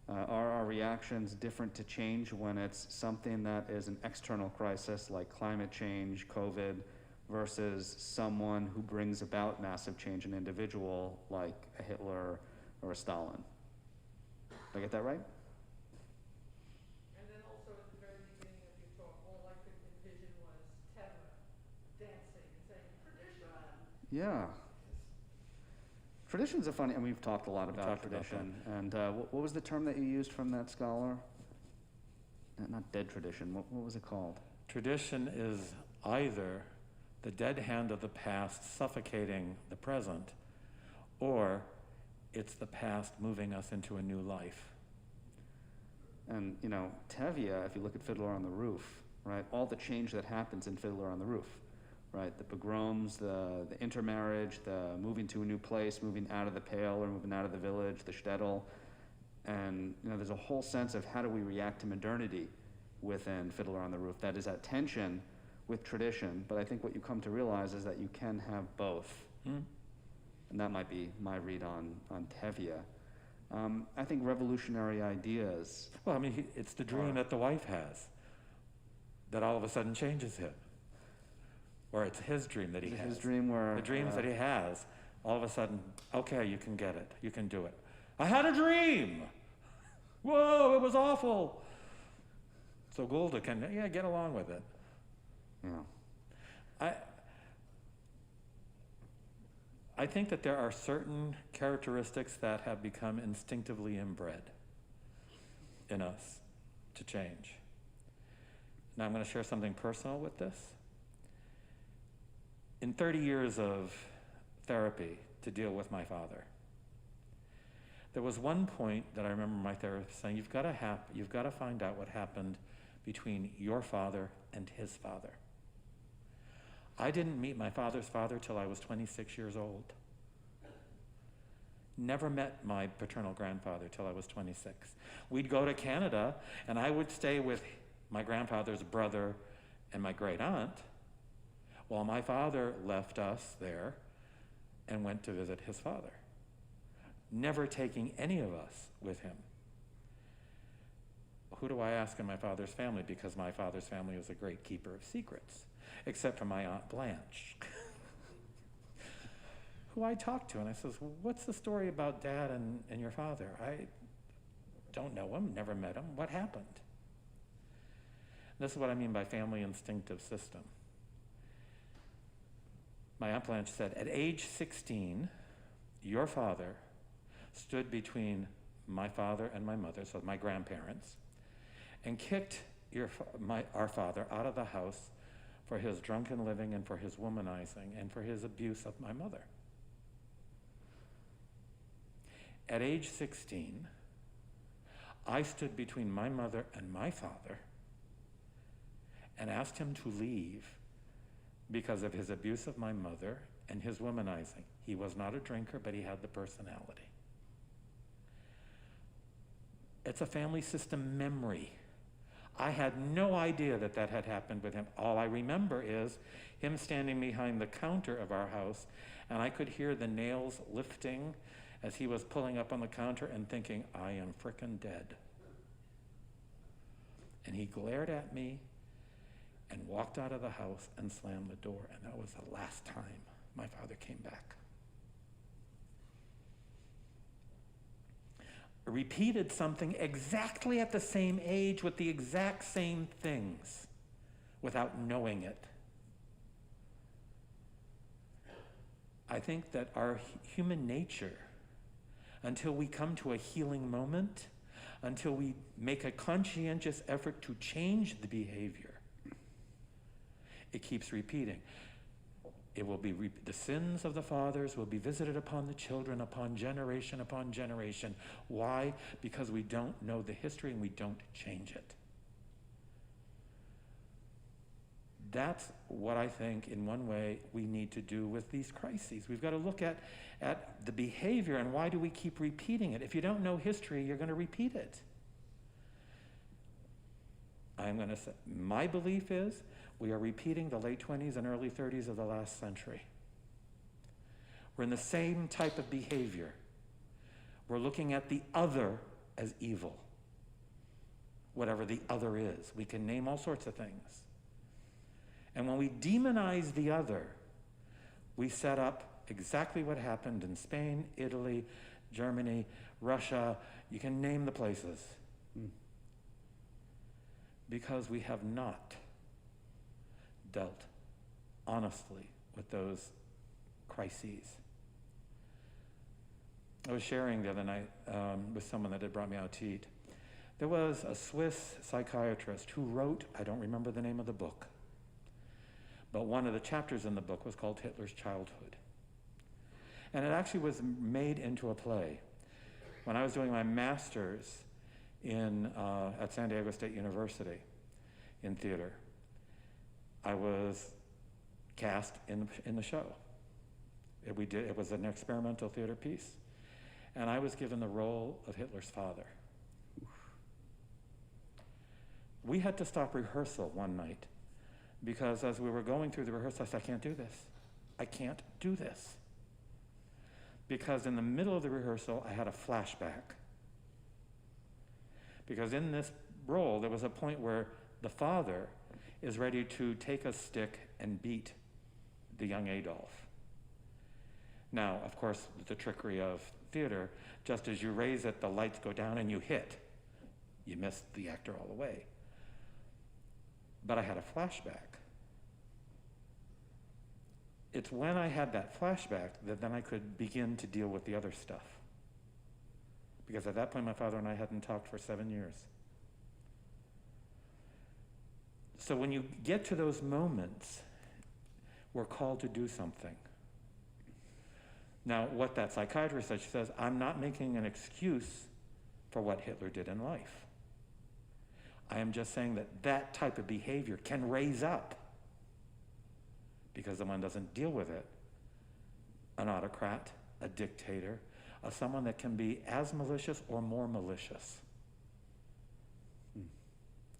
are our reactions different to change when it's something that is an external crisis like climate change, COVID, versus someone who brings about massive change, an individual like a Hitler or a Stalin? Did I get that right? And then also at the very beginning of your talk, all I could envision was Teva dancing and saying, tradition. Yeah. Tradition's a funny, and we've talked a lot about talked about tradition. And what was the term that you used from that scholar? Not dead tradition. What was it called? Tradition is either the dead hand of the past suffocating the present, or it's the past moving us into a new life. And, Tevye, if you look at Fiddler on the Roof, right, all the change that happens in Fiddler on the Roof, right, the pogroms, the intermarriage, the moving to a new place, moving out of the Pale or moving out of the village, the shtetl, and, there's a whole sense of how do we react to modernity within Fiddler on the Roof that is at tension with tradition, but I think what you come to realize is that you can have both. And that might be my read on Tevye. I think revolutionary ideas. Well, it's the dream that the wife has that all of a sudden changes him. Or it's his dream that he has. His dream where... The dreams that he has, all of a sudden, okay, you can get it. You can do it. I had a dream! Whoa, it was awful! So Goulda can, get along with it. Yeah. I think that there are certain characteristics that have become instinctively inbred in us to change. Now I'm going to share something personal with this. In 30 years of therapy to deal with my father, there was one point that I remember my therapist saying, you've got to find out what happened between your father and his father. I didn't meet my father's father till I was 26 years old. Never met my paternal grandfather till I was 26. We'd go to Canada, and I would stay with my grandfather's brother and my great aunt, while my father left us there and went to visit his father, never taking any of us with him. Who do I ask in my father's family? Because my father's family was a great keeper of secrets, except for my Aunt Blanche, who I talked to, and I says, well, what's the story about Dad and your father? I don't know him, never met him. What happened? This is what I mean by family instinctive system. My Aunt Blanche said, at age 16, your father stood between my father and my mother, so my grandparents, and kicked our father out of the house for his drunken living and for his womanizing and for his abuse of my mother. At age 16, I stood between my mother and my father and asked him to leave because of his abuse of my mother and his womanizing. He was not a drinker, but he had the personality. It's a family system memory. I had no idea that had happened with him. All I remember is him standing behind the counter of our house, and I could hear the nails lifting as he was pulling up on the counter and thinking, I am frickin' dead. And he glared at me and walked out of the house and slammed the door. And that was the last time my father came back. Repeated something exactly at the same age with the exact same things without knowing it. I think that our human nature, until we come to a healing moment, until we make a conscientious effort to change the behavior, it keeps repeating. It will be the sins of the fathers will be visited upon the children, upon generation. Why? Because we don't know the history and we don't change it. That's what I think, in one way, we need to do with these crises. We've got to look at the behavior and why do we keep repeating it. If you don't know history, you're going to repeat it. I'm going to say, my belief is we are repeating the late 20s and early 30s of the last century. We're in the same type of behavior. We're looking at the other as evil, whatever the other is. We can name all sorts of things. And when we demonize the other, we set up exactly what happened in Spain, Italy, Germany, Russia. You can name the places. Because we have not dealt honestly with those crises. I was sharing the other night with someone that had brought me out to eat. There was a Swiss psychiatrist who wrote, I don't remember the name of the book, but one of the chapters in the book was called Hitler's Childhood. And it actually was made into a play. When I was doing my master's at San Diego State University in theater, I was cast in the show. It was an experimental theater piece. And I was given the role of Hitler's father. We had to stop rehearsal one night because as we were going through the rehearsal, I said, I can't do this. I can't do this. Because in the middle of the rehearsal, I had a flashback. Because in this role, there was a point where the father is ready to take a stick and beat the young Adolf. Now, of course, the trickery of theater, just as you raise it, the lights go down and you hit. You miss the actor all the way. But I had a flashback. It's when I had that flashback that then I could begin to deal with the other stuff. Because at that point, my father and I hadn't talked for 7 years. So when you get to those moments, we're called to do something. Now, what that psychiatrist said, she says, I'm not making an excuse for what Hitler did in life. I am just saying that that type of behavior can raise up because someone doesn't deal with it. An autocrat, a dictator, someone that can be as malicious or more malicious.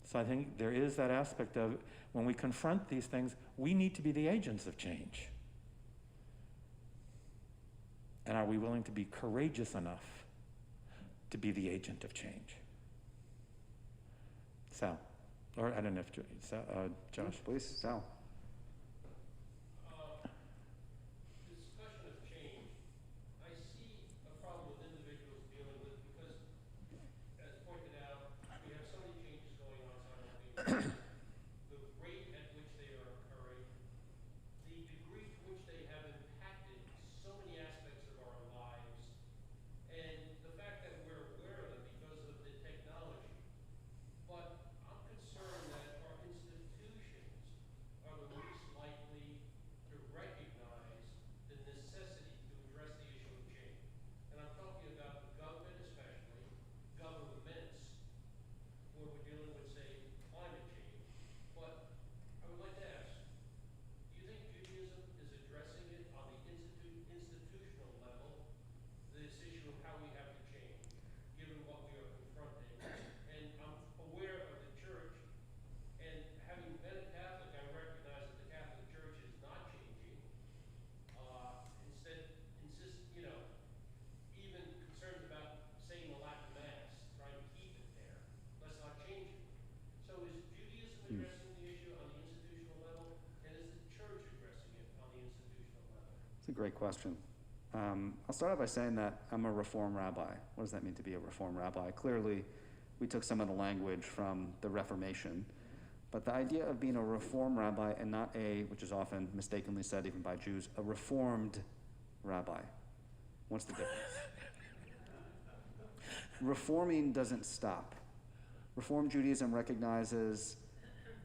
So I think there is that aspect of when we confront these things, we need to be the agents of change. And are we willing to be courageous enough to be the agent of change? Sal, or I don't know if Josh. Please, Sal. Discussion of change. I see a problem with individuals dealing with because, as pointed out, we have so many changes going on simultaneously. The rate at which they are occurring, the degree to which they have impacted so many aspects of our lives, and the fact that we're aware of them because of the technology. But I'm concerned that our institutions are It's a great question. I'll start out by saying that I'm a Reform rabbi. What does that mean to be a Reform rabbi? Clearly, we took some of the language from the Reformation, but the idea of being a Reform rabbi and not which is often mistakenly said even by Jews, a Reformed rabbi. What's the difference? Reforming doesn't stop. Reform Judaism recognizes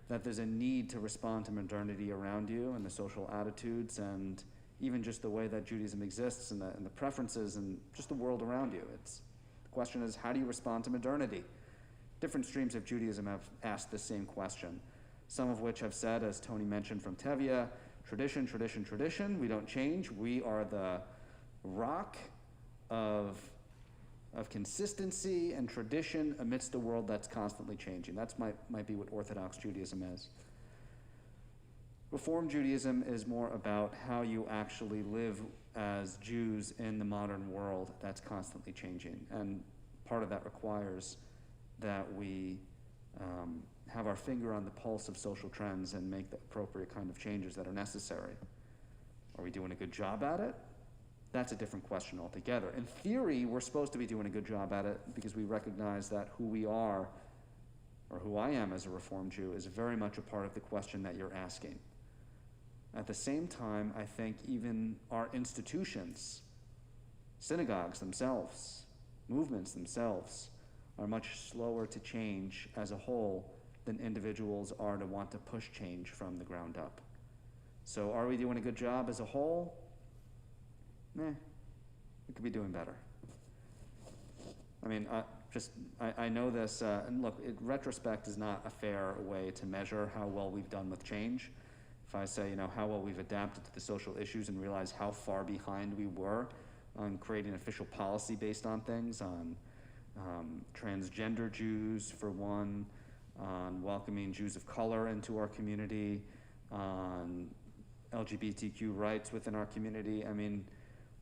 that there's a need to respond to modernity around you and the social attitudes and even just the way that Judaism exists and the preferences and just the world around you. The question is, how do you respond to modernity? Different streams of Judaism have asked the same question, some of which have said, as Tony mentioned from Tevye, tradition, tradition, tradition, we don't change. We are the rock of consistency and tradition amidst a world that's constantly changing. That might be what Orthodox Judaism is. Reform Judaism is more about how you actually live as Jews in the modern world that's constantly changing. And part of that requires that we have our finger on the pulse of social trends and make the appropriate kind of changes that are necessary. Are we doing a good job at it? That's a different question altogether. In theory, we're supposed to be doing a good job at it because we recognize that who we are, or who I am as a Reform Jew, is very much a part of the question that you're asking. At the same time, I think even our institutions, synagogues themselves, movements themselves, are much slower to change as a whole than individuals are to want to push change from the ground up. So are we doing a good job as a whole? We could be doing better. I mean, I know this, and look, retrospect is not a fair way to measure how well we've done with change. If I say, how well we've adapted to the social issues and realize how far behind we were on creating official policy based on things, on transgender Jews, for one, on welcoming Jews of color into our community, on LGBTQ rights within our community. I mean,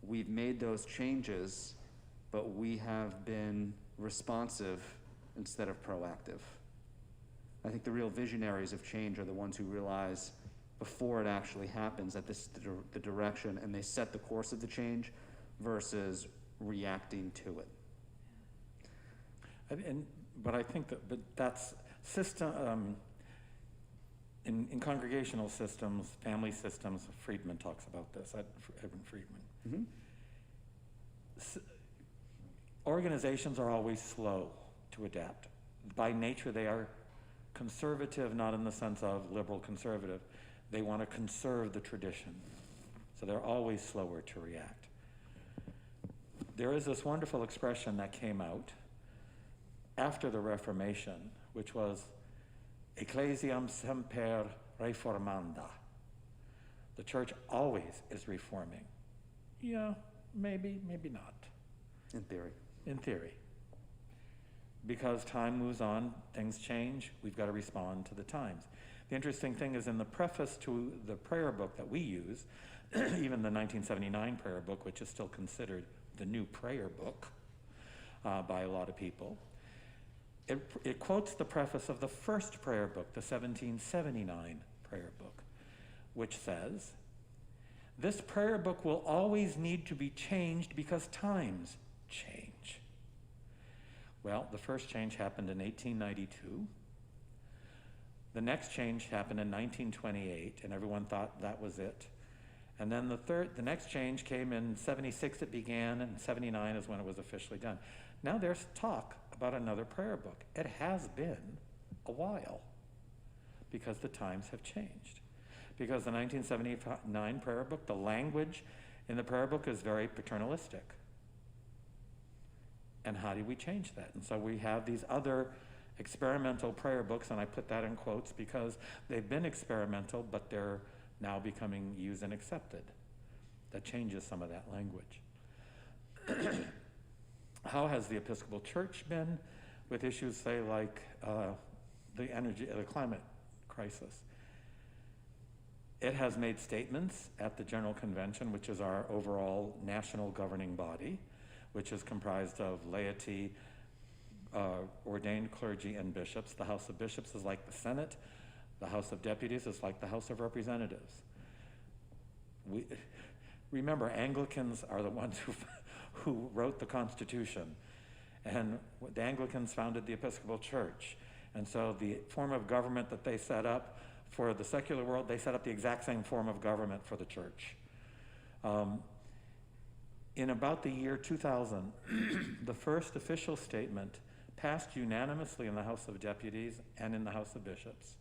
we've made those changes, but we have been responsive instead of proactive. I think the real visionaries of change are the ones who realize before it actually happens that this is the direction, and they set the course of the change versus reacting to it. But I think that's system, in congregational systems, family systems, Friedman talks about this, Edwin Friedman. Mm-hmm. Organizations are always slow to adapt. By nature, they are conservative, not in the sense of liberal conservative. They want to conserve the tradition. So they're always slower to react. There is this wonderful expression that came out after the Reformation, which was Ecclesiam semper reformanda. The church always is reforming. Yeah, maybe not. In theory. In theory. Because time moves on, things change, we've got to respond to the times. The interesting thing is in the preface to the prayer book that we use, even the 1979 prayer book, which is still considered the new prayer book by a lot of people, it quotes the preface of the first prayer book, the 1779 prayer book, which says, "This prayer book will always need to be changed because times change." Well, the first change happened in 1892. The next change happened in 1928, and everyone thought that was it. And then the next change came in 76, it began, and 79 is when it was officially done. Now there's talk about another prayer book. It has been a while because the times have changed. Because the 1979 prayer book, the language in the prayer book is very paternalistic. And how do we change that? And so we have these other experimental prayer books, and I put that in quotes because they've been experimental, but they're now becoming used and accepted. That changes some of that language. How has the Episcopal Church been with issues, say, like the climate crisis? It has made statements at the General Convention, which is our overall national governing body, which is comprised of laity, ordained clergy, and bishops. The House of Bishops is like the Senate. The House of Deputies is like the House of Representatives. Remember, Anglicans are the ones who wrote the Constitution. And the Anglicans founded the Episcopal Church. And so the form of government that they set up for the secular world, they set up the exact same form of government for the church. In about the year 2000, the first official statement passed unanimously in the House of Deputies and in the House of Bishops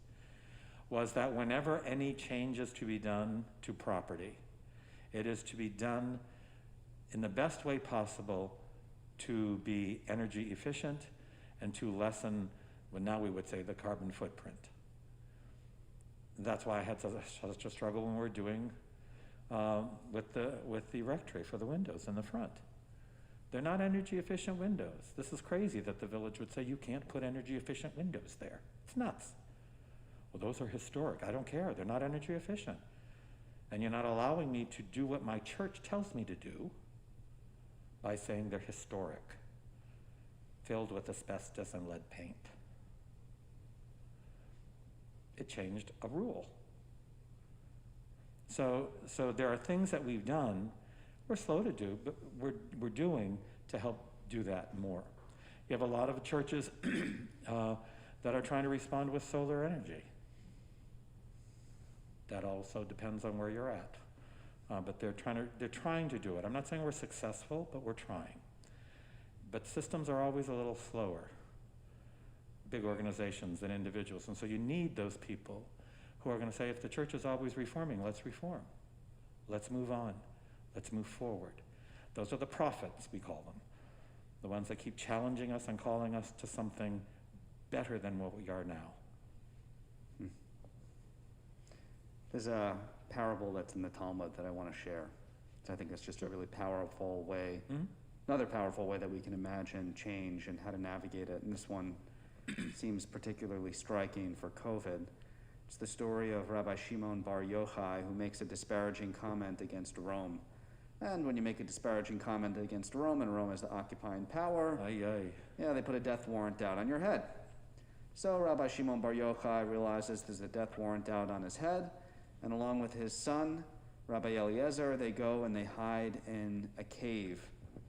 was that whenever any change is to be done to property, it is to be done in the best way possible to be energy efficient and to lessen, well, now we would say, the carbon footprint. That's why I had such a struggle when we were doing with the rectory for the windows in the front. They're not energy efficient windows. This is crazy that the village would say you can't put energy efficient windows there. It's nuts. Well, those are historic. I don't care. They're not energy efficient. And you're not allowing me to do what my church tells me to do by saying they're historic, filled with asbestos and lead paint. It changed a rule. So there are things that we've done, we're slow to do, but we're doing to help do that more. You have a lot of churches that are trying to respond with solar energy. That also depends on where you're at. But they're trying to do it. I'm not saying we're successful, but we're trying. But systems are always a little slower, big organizations than individuals. And so you need those people who are going to say, if the church is always reforming, let's reform. Let's move on. Let's move forward. Those are the prophets, we call them. The ones that keep challenging us and calling us to something better than what we are now. There's a parable that's in the Talmud that I want to share. So I think it's just a really powerful way, another powerful way that we can imagine change and how to navigate it. And this one seems particularly striking for COVID. It's the story of Rabbi Shimon Bar Yochai, who makes a disparaging comment against Rome. And when you make a disparaging comment against Rome, and Rome is the occupying power, yeah, they put a death warrant out on your head. So Rabbi Shimon Bar Yochai realizes there's a death warrant out on his head, and along with his son, Rabbi Eliezer, they go and they hide in a cave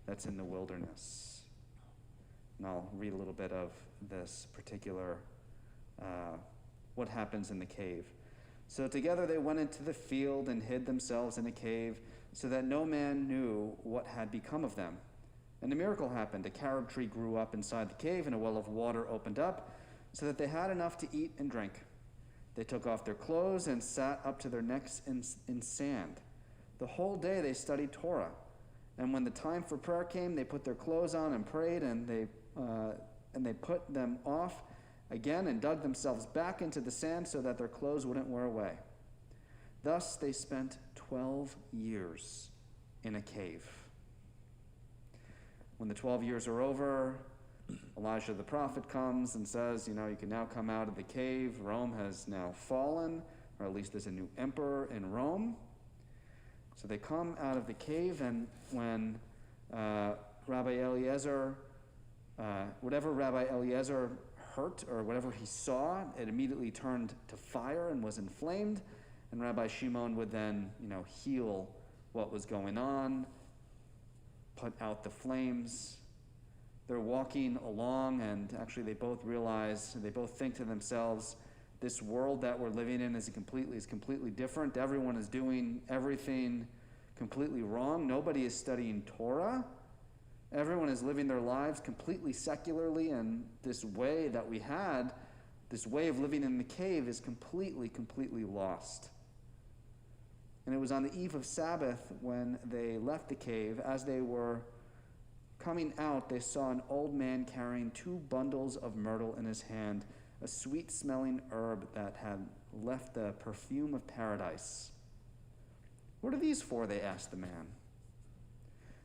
that's in the wilderness. And I'll read a little bit of this particular, what happens in the cave. So together they went into the field and hid themselves in a cave, so that no man knew what had become of them. And a miracle happened. A carob tree grew up inside the cave, and a well of water opened up, so that they had enough to eat and drink. They took off their clothes and sat up to their necks in sand. The whole day they studied Torah. And when the time for prayer came, they put their clothes on and prayed, and they put them off again and dug themselves back into the sand so that their clothes wouldn't wear away. Thus they spent 12 years in a cave. When the 12 years are over, Elijah the prophet comes and says, you can now come out of the cave. Rome has now fallen, or at least there's a new emperor in Rome. So they come out of the cave, and when Rabbi Eliezer, whatever Rabbi Eliezer hurt or whatever he saw, it immediately turned to fire and was inflamed. And Rabbi Shimon would then, heal what was going on, put out the flames. They're walking along, and actually they both think to themselves, this world that we're living in is completely different. Everyone is doing everything completely wrong. Nobody is studying Torah. Everyone is living their lives completely secularly, and this way that we had, this way of living in the cave is completely lost. And it was on the eve of Sabbath when they left the cave. As they were coming out, they saw an old man carrying 2 bundles of myrtle in his hand, a sweet-smelling herb that had left the perfume of paradise. What are these for? They asked the man.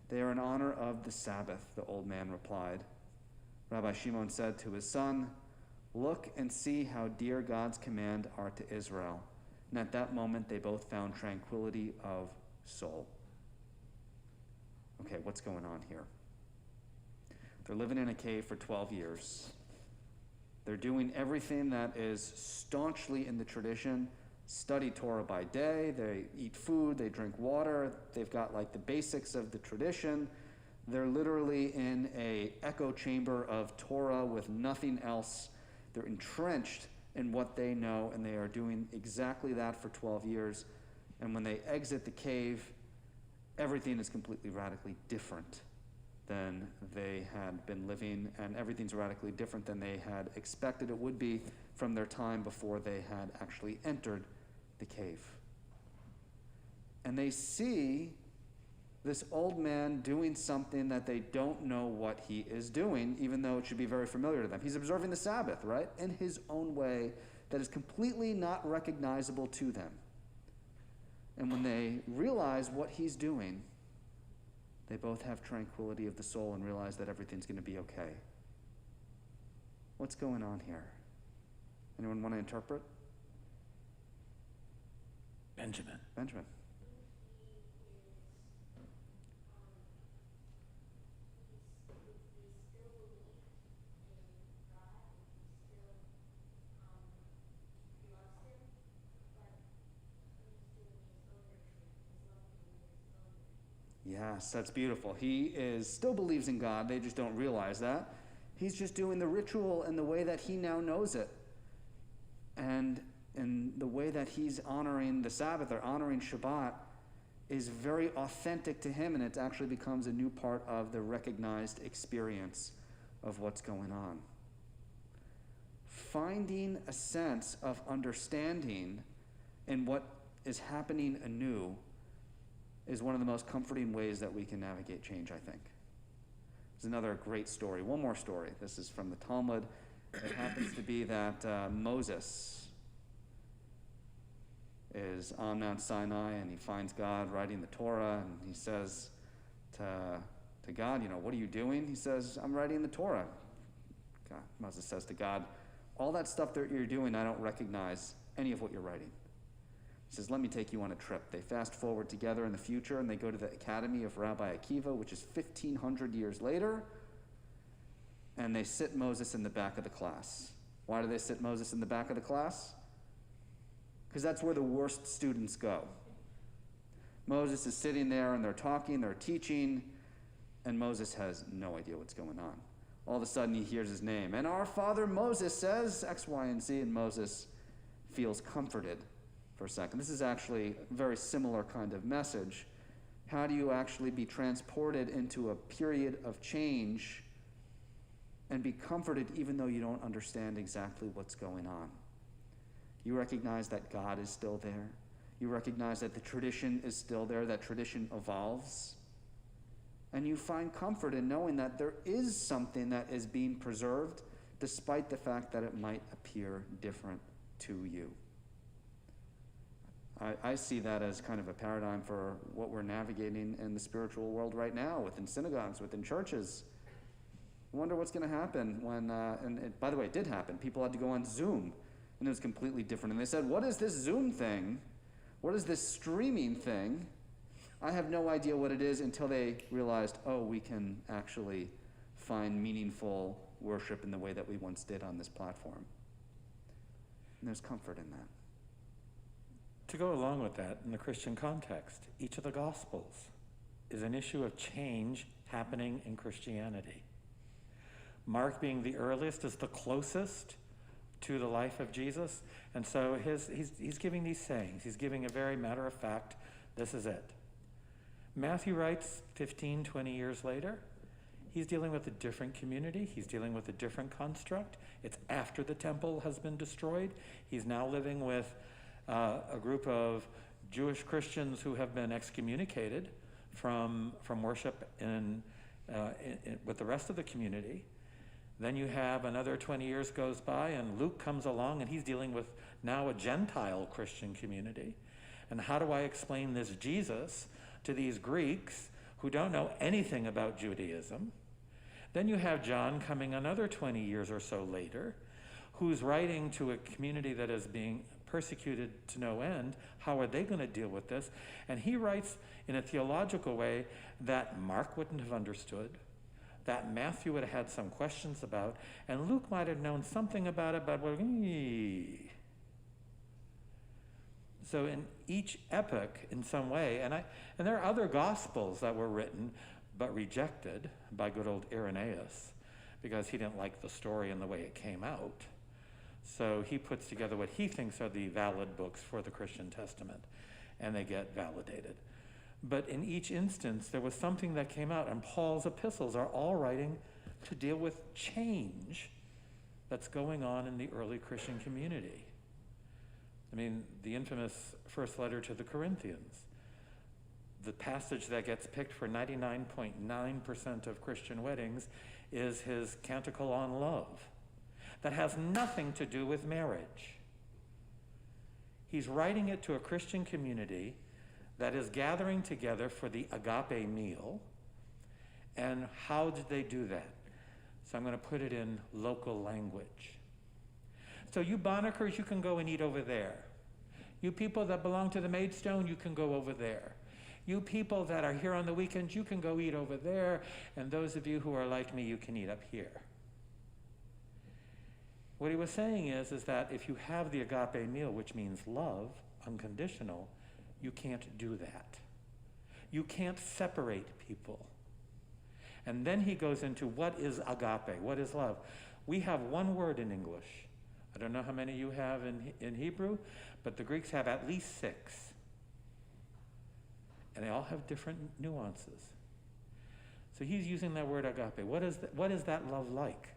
They are in honor of the Sabbath, the old man replied. Rabbi Shimon said to his son, look and see how dear God's command are to Israel. And at that moment, they both found tranquility of soul. Okay, what's going on here? They're living in a cave for 12 years. They're doing everything that is staunchly in the tradition study Torah by day, they eat food, they drink water, they've got like the basics of the tradition. They're literally in a echo chamber of Torah with nothing else. They're entrenched in what they know, and they are doing exactly that for 12 years. And when they exit the cave, everything is completely radically different than they had been living, and everything's radically different than they had expected it would be from their time before they had actually entered the cave. And they see this old man doing something that they don't know what he is doing, even though it should be very familiar to them. He's observing the Sabbath, right? In his own way that is completely not recognizable to them. And when they realize what he's doing, they both have tranquility of the soul and realize that everything's going to be okay. What's going on here? Anyone want to interpret? Benjamin. Benjamin. Yes, that's beautiful. He still believes in God. They just don't realize that. He's just doing the ritual in the way that he now knows it. And in the way that he's honoring the Sabbath or honoring Shabbat is very authentic to him, and it actually becomes a new part of the recognized experience of what's going on. Finding a sense of understanding in what is happening anew is one of the most comforting ways that we can navigate change, I think. There's another great story. One more story. This is from the Talmud. It happens to be that Moses is on Mount Sinai, and he finds God writing the Torah, and he says to God, what are you doing? He says, I'm writing the Torah. Moses says to God, all that stuff that you're doing, I don't recognize any of what you're writing. He says, let me take you on a trip. They fast forward together in the future, and they go to the Academy of Rabbi Akiva, which is 1,500 years later, and they sit Moses in the back of the class. Why do they sit Moses in the back of the class? Because that's where the worst students go. Moses is sitting there, and they're talking, they're teaching, and Moses has no idea what's going on. All of a sudden, he hears his name, and our father Moses says X, Y, and Z, and Moses feels comforted for a second. This is actually a very similar kind of message. How do you actually be transported into a period of change and be comforted even though you don't understand exactly what's going on? You recognize that God is still there. You recognize that the tradition is still there, that tradition evolves. And you find comfort in knowing that there is something that is being preserved despite the fact that it might appear different to you. I see that as kind of a paradigm for what we're navigating in the spiritual world right now, within synagogues, within churches. I wonder what's going to happen when, by the way, it did happen. People had to go on Zoom, and it was completely different. And they said, what is this Zoom thing? What is this streaming thing? I have no idea what it is until they realized, we can actually find meaningful worship in the way that we once did on this platform. And there's comfort in that. To go along with that, in the Christian context, each of the Gospels is an issue of change happening in Christianity. Mark, being the earliest, is the closest to the life of Jesus, and so he's giving these sayings. He's giving a very matter-of-fact, this is it. Matthew writes 15, 20 years later. He's dealing with a different community. He's dealing with a different construct. It's after the temple has been destroyed. He's now living with a group of Jewish Christians who have been excommunicated from worship with the rest of the community. Then you have another 20 years goes by, and Luke comes along, and he's dealing with now a Gentile Christian community. And how do I explain this Jesus to these Greeks who don't know anything about Judaism? Then you have John coming another 20 years or so later, who's writing to a community that is being persecuted to no end. How are they going to deal with this? And he writes in a theological way that Mark wouldn't have understood, that Matthew would have had some questions about, and Luke might have known something about it, but So in each epoch, in some way, and there are other gospels that were written but rejected by good old Irenaeus because he didn't like the story and the way it came out. So he puts together what he thinks are the valid books for the Christian Testament, and they get validated. But in each instance, there was something that came out, and Paul's epistles are all writing to deal with change that's going on in the early Christian community. I mean, the infamous first letter to the Corinthians, the passage that gets picked for 99.9% of Christian weddings is his canticle on love. That has nothing to do with marriage. He's writing it to a Christian community that is gathering together for the agape meal. And how did they do that? So I'm going to put it in local language. So you Bonnickers, you can go and eat over there. You people that belong to the Maidstone, you can go over there. You people that are here on the weekends, you can go eat over there. And those of you who are like me, you can eat up here. What he was saying is that if you have the agape meal, which means love, unconditional, you can't do that. You can't separate people. And then he goes into what is agape, what is love. We have one word in English. I don't know how many you have in Hebrew, but the Greeks have at least 6. And they all have different nuances. So he's using that word agape. What is that love like?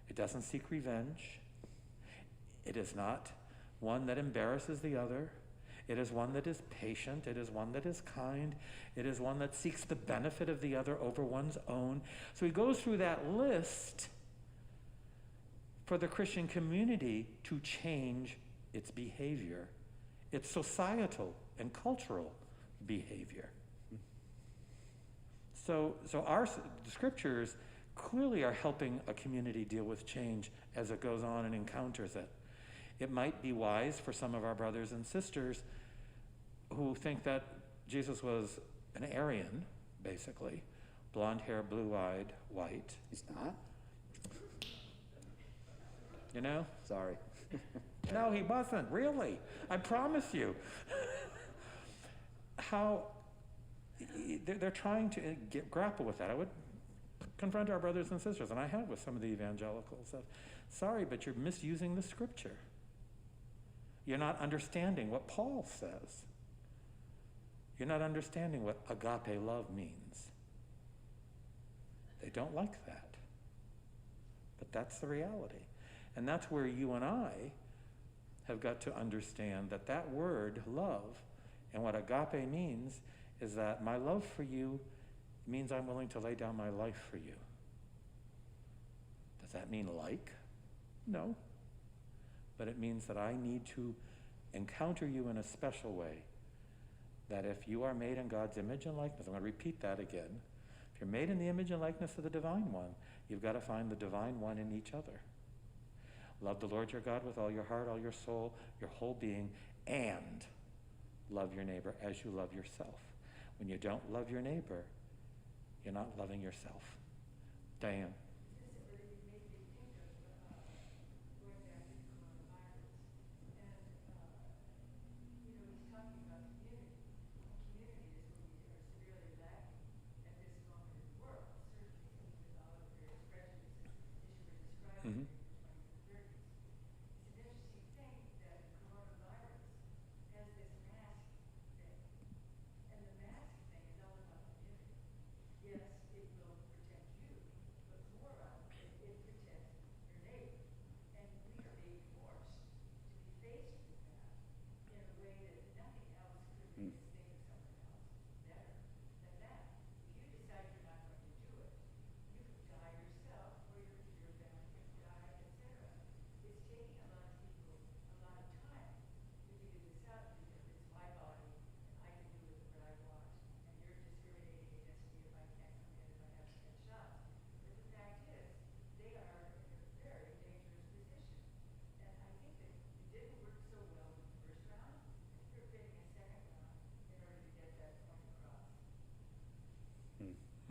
It doesn't seek revenge. It is not one that embarrasses the other. It is one that is patient. It is one that is kind. It is one that seeks the benefit of the other over one's own. So he goes through that list for the Christian community to change its behavior, its societal and cultural behavior. So our scriptures clearly are helping a community deal with change as it goes on and encounters it. It might be wise for some of our brothers and sisters who think that Jesus was an Aryan, basically, blonde hair, blue-eyed, white. He's not? You know? Sorry. No, he wasn't, really. I promise you. How they're trying to grapple with that. I would confront our brothers and sisters, and I have with some of the evangelicals. Sorry, but you're misusing the scripture. You're not understanding what Paul says. You're not understanding what agape love means. They don't like that. But that's the reality. And that's where you and I have got to understand that that word, love, and what agape means is that my love for you means I'm willing to lay down my life for you. Does that mean like? No. But it means that I need to encounter you in a special way. That if you are made in God's image and likeness, I'm going to repeat that again. If you're made in the image and likeness of the divine one, you've got to find the divine one in each other. Love the Lord your God with all your heart, all your soul, your whole being, and love your neighbor as you love yourself. When you don't love your neighbor, you're not loving yourself. Diane. Mm-hmm.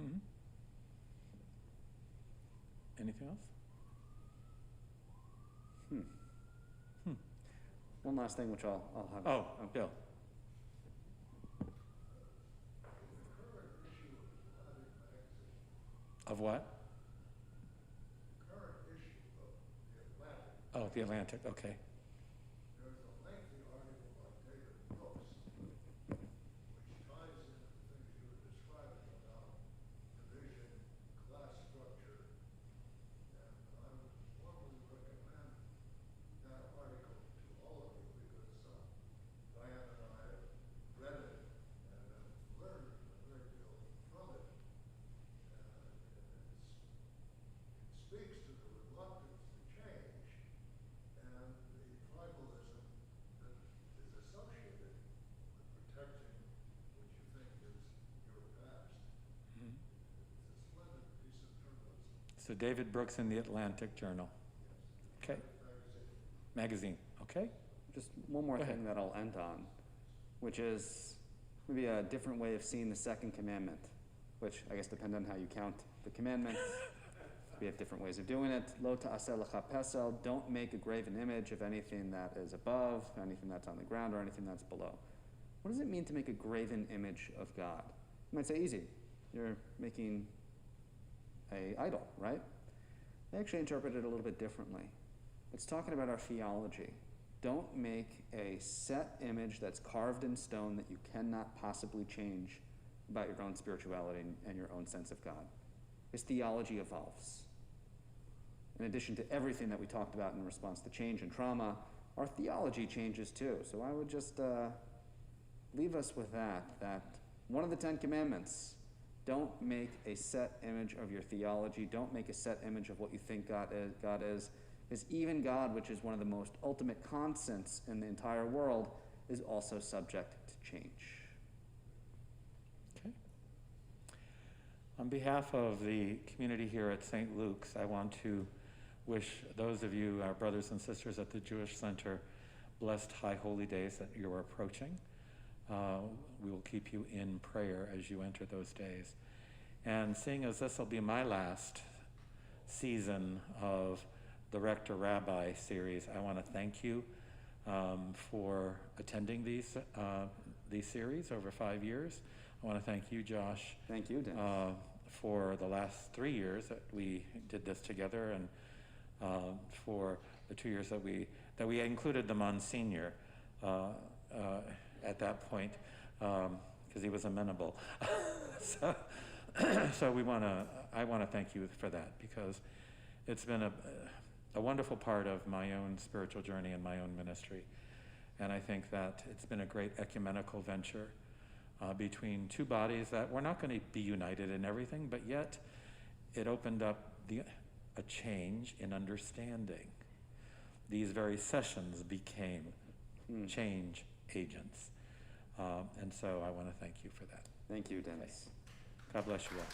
Mm-hmm. Anything else? one last thing, which I'll have. Oh, Bill. Of what? Current issue of the Atlantic, Oh, the Atlantic, okay. there's a lengthy article by David Brooks, which ties into the things you were describing about division, class structure, and I would warmly recommend that article to all of you because Diane and I have read it and have learned a great deal from it. It speaks to the reluctance to change and the tribalism that is associated with protecting what you think is your past. Mhm. It's a splendid piece of journalism. So David Brooks in the Atlantic Journal. Okay. Magazine, okay? Just one more Go ahead. thing that I'll end on, which is maybe a different way of seeing the second commandment, which I guess depends on how you count the commandments. We have different ways of doing it. Lo ta'aseh lecha pesel, don't make a graven image of anything that is above, anything that's on the ground, or anything that's below. What does it mean to make a graven image of God? You might say, easy. You're making an idol, right? I actually interpret it a little bit differently. It's talking about our theology. Don't make a set image that's carved in stone that you cannot possibly change about your own spirituality and your own sense of God. His theology evolves. In addition to everything that we talked about in response to change and trauma, our theology changes too. So I would just leave us with that one of the 10 commandments, don't make a set image of your theology. Don't make a set image of what you think God is. Because even God, which is one of the most ultimate constants in the entire world, is also subject to change. Okay. On behalf of the community here at St. Luke's, I want to wish those of you, our brothers and sisters at the Jewish Center, blessed high holy days that you are approaching. We will keep you in prayer as you enter those days. And seeing as this will be my last season of the Rector Rabbi series, I want to thank you for attending these series over 5 years. I want to thank you, Josh. Thank you, Dennis. For the last 3 years that we did this together, and for the 2 years that we included the Monsignor at that point because he was amenable. So I want to thank you for that, because it's been a wonderful part of my own spiritual journey and my own ministry. And I think that it's been a great ecumenical venture between two bodies that were not going to be united in everything, but yet it opened up a change in understanding. These very sessions became change agents. And so I want to thank you for that. Thank you, Dennis. God bless you all.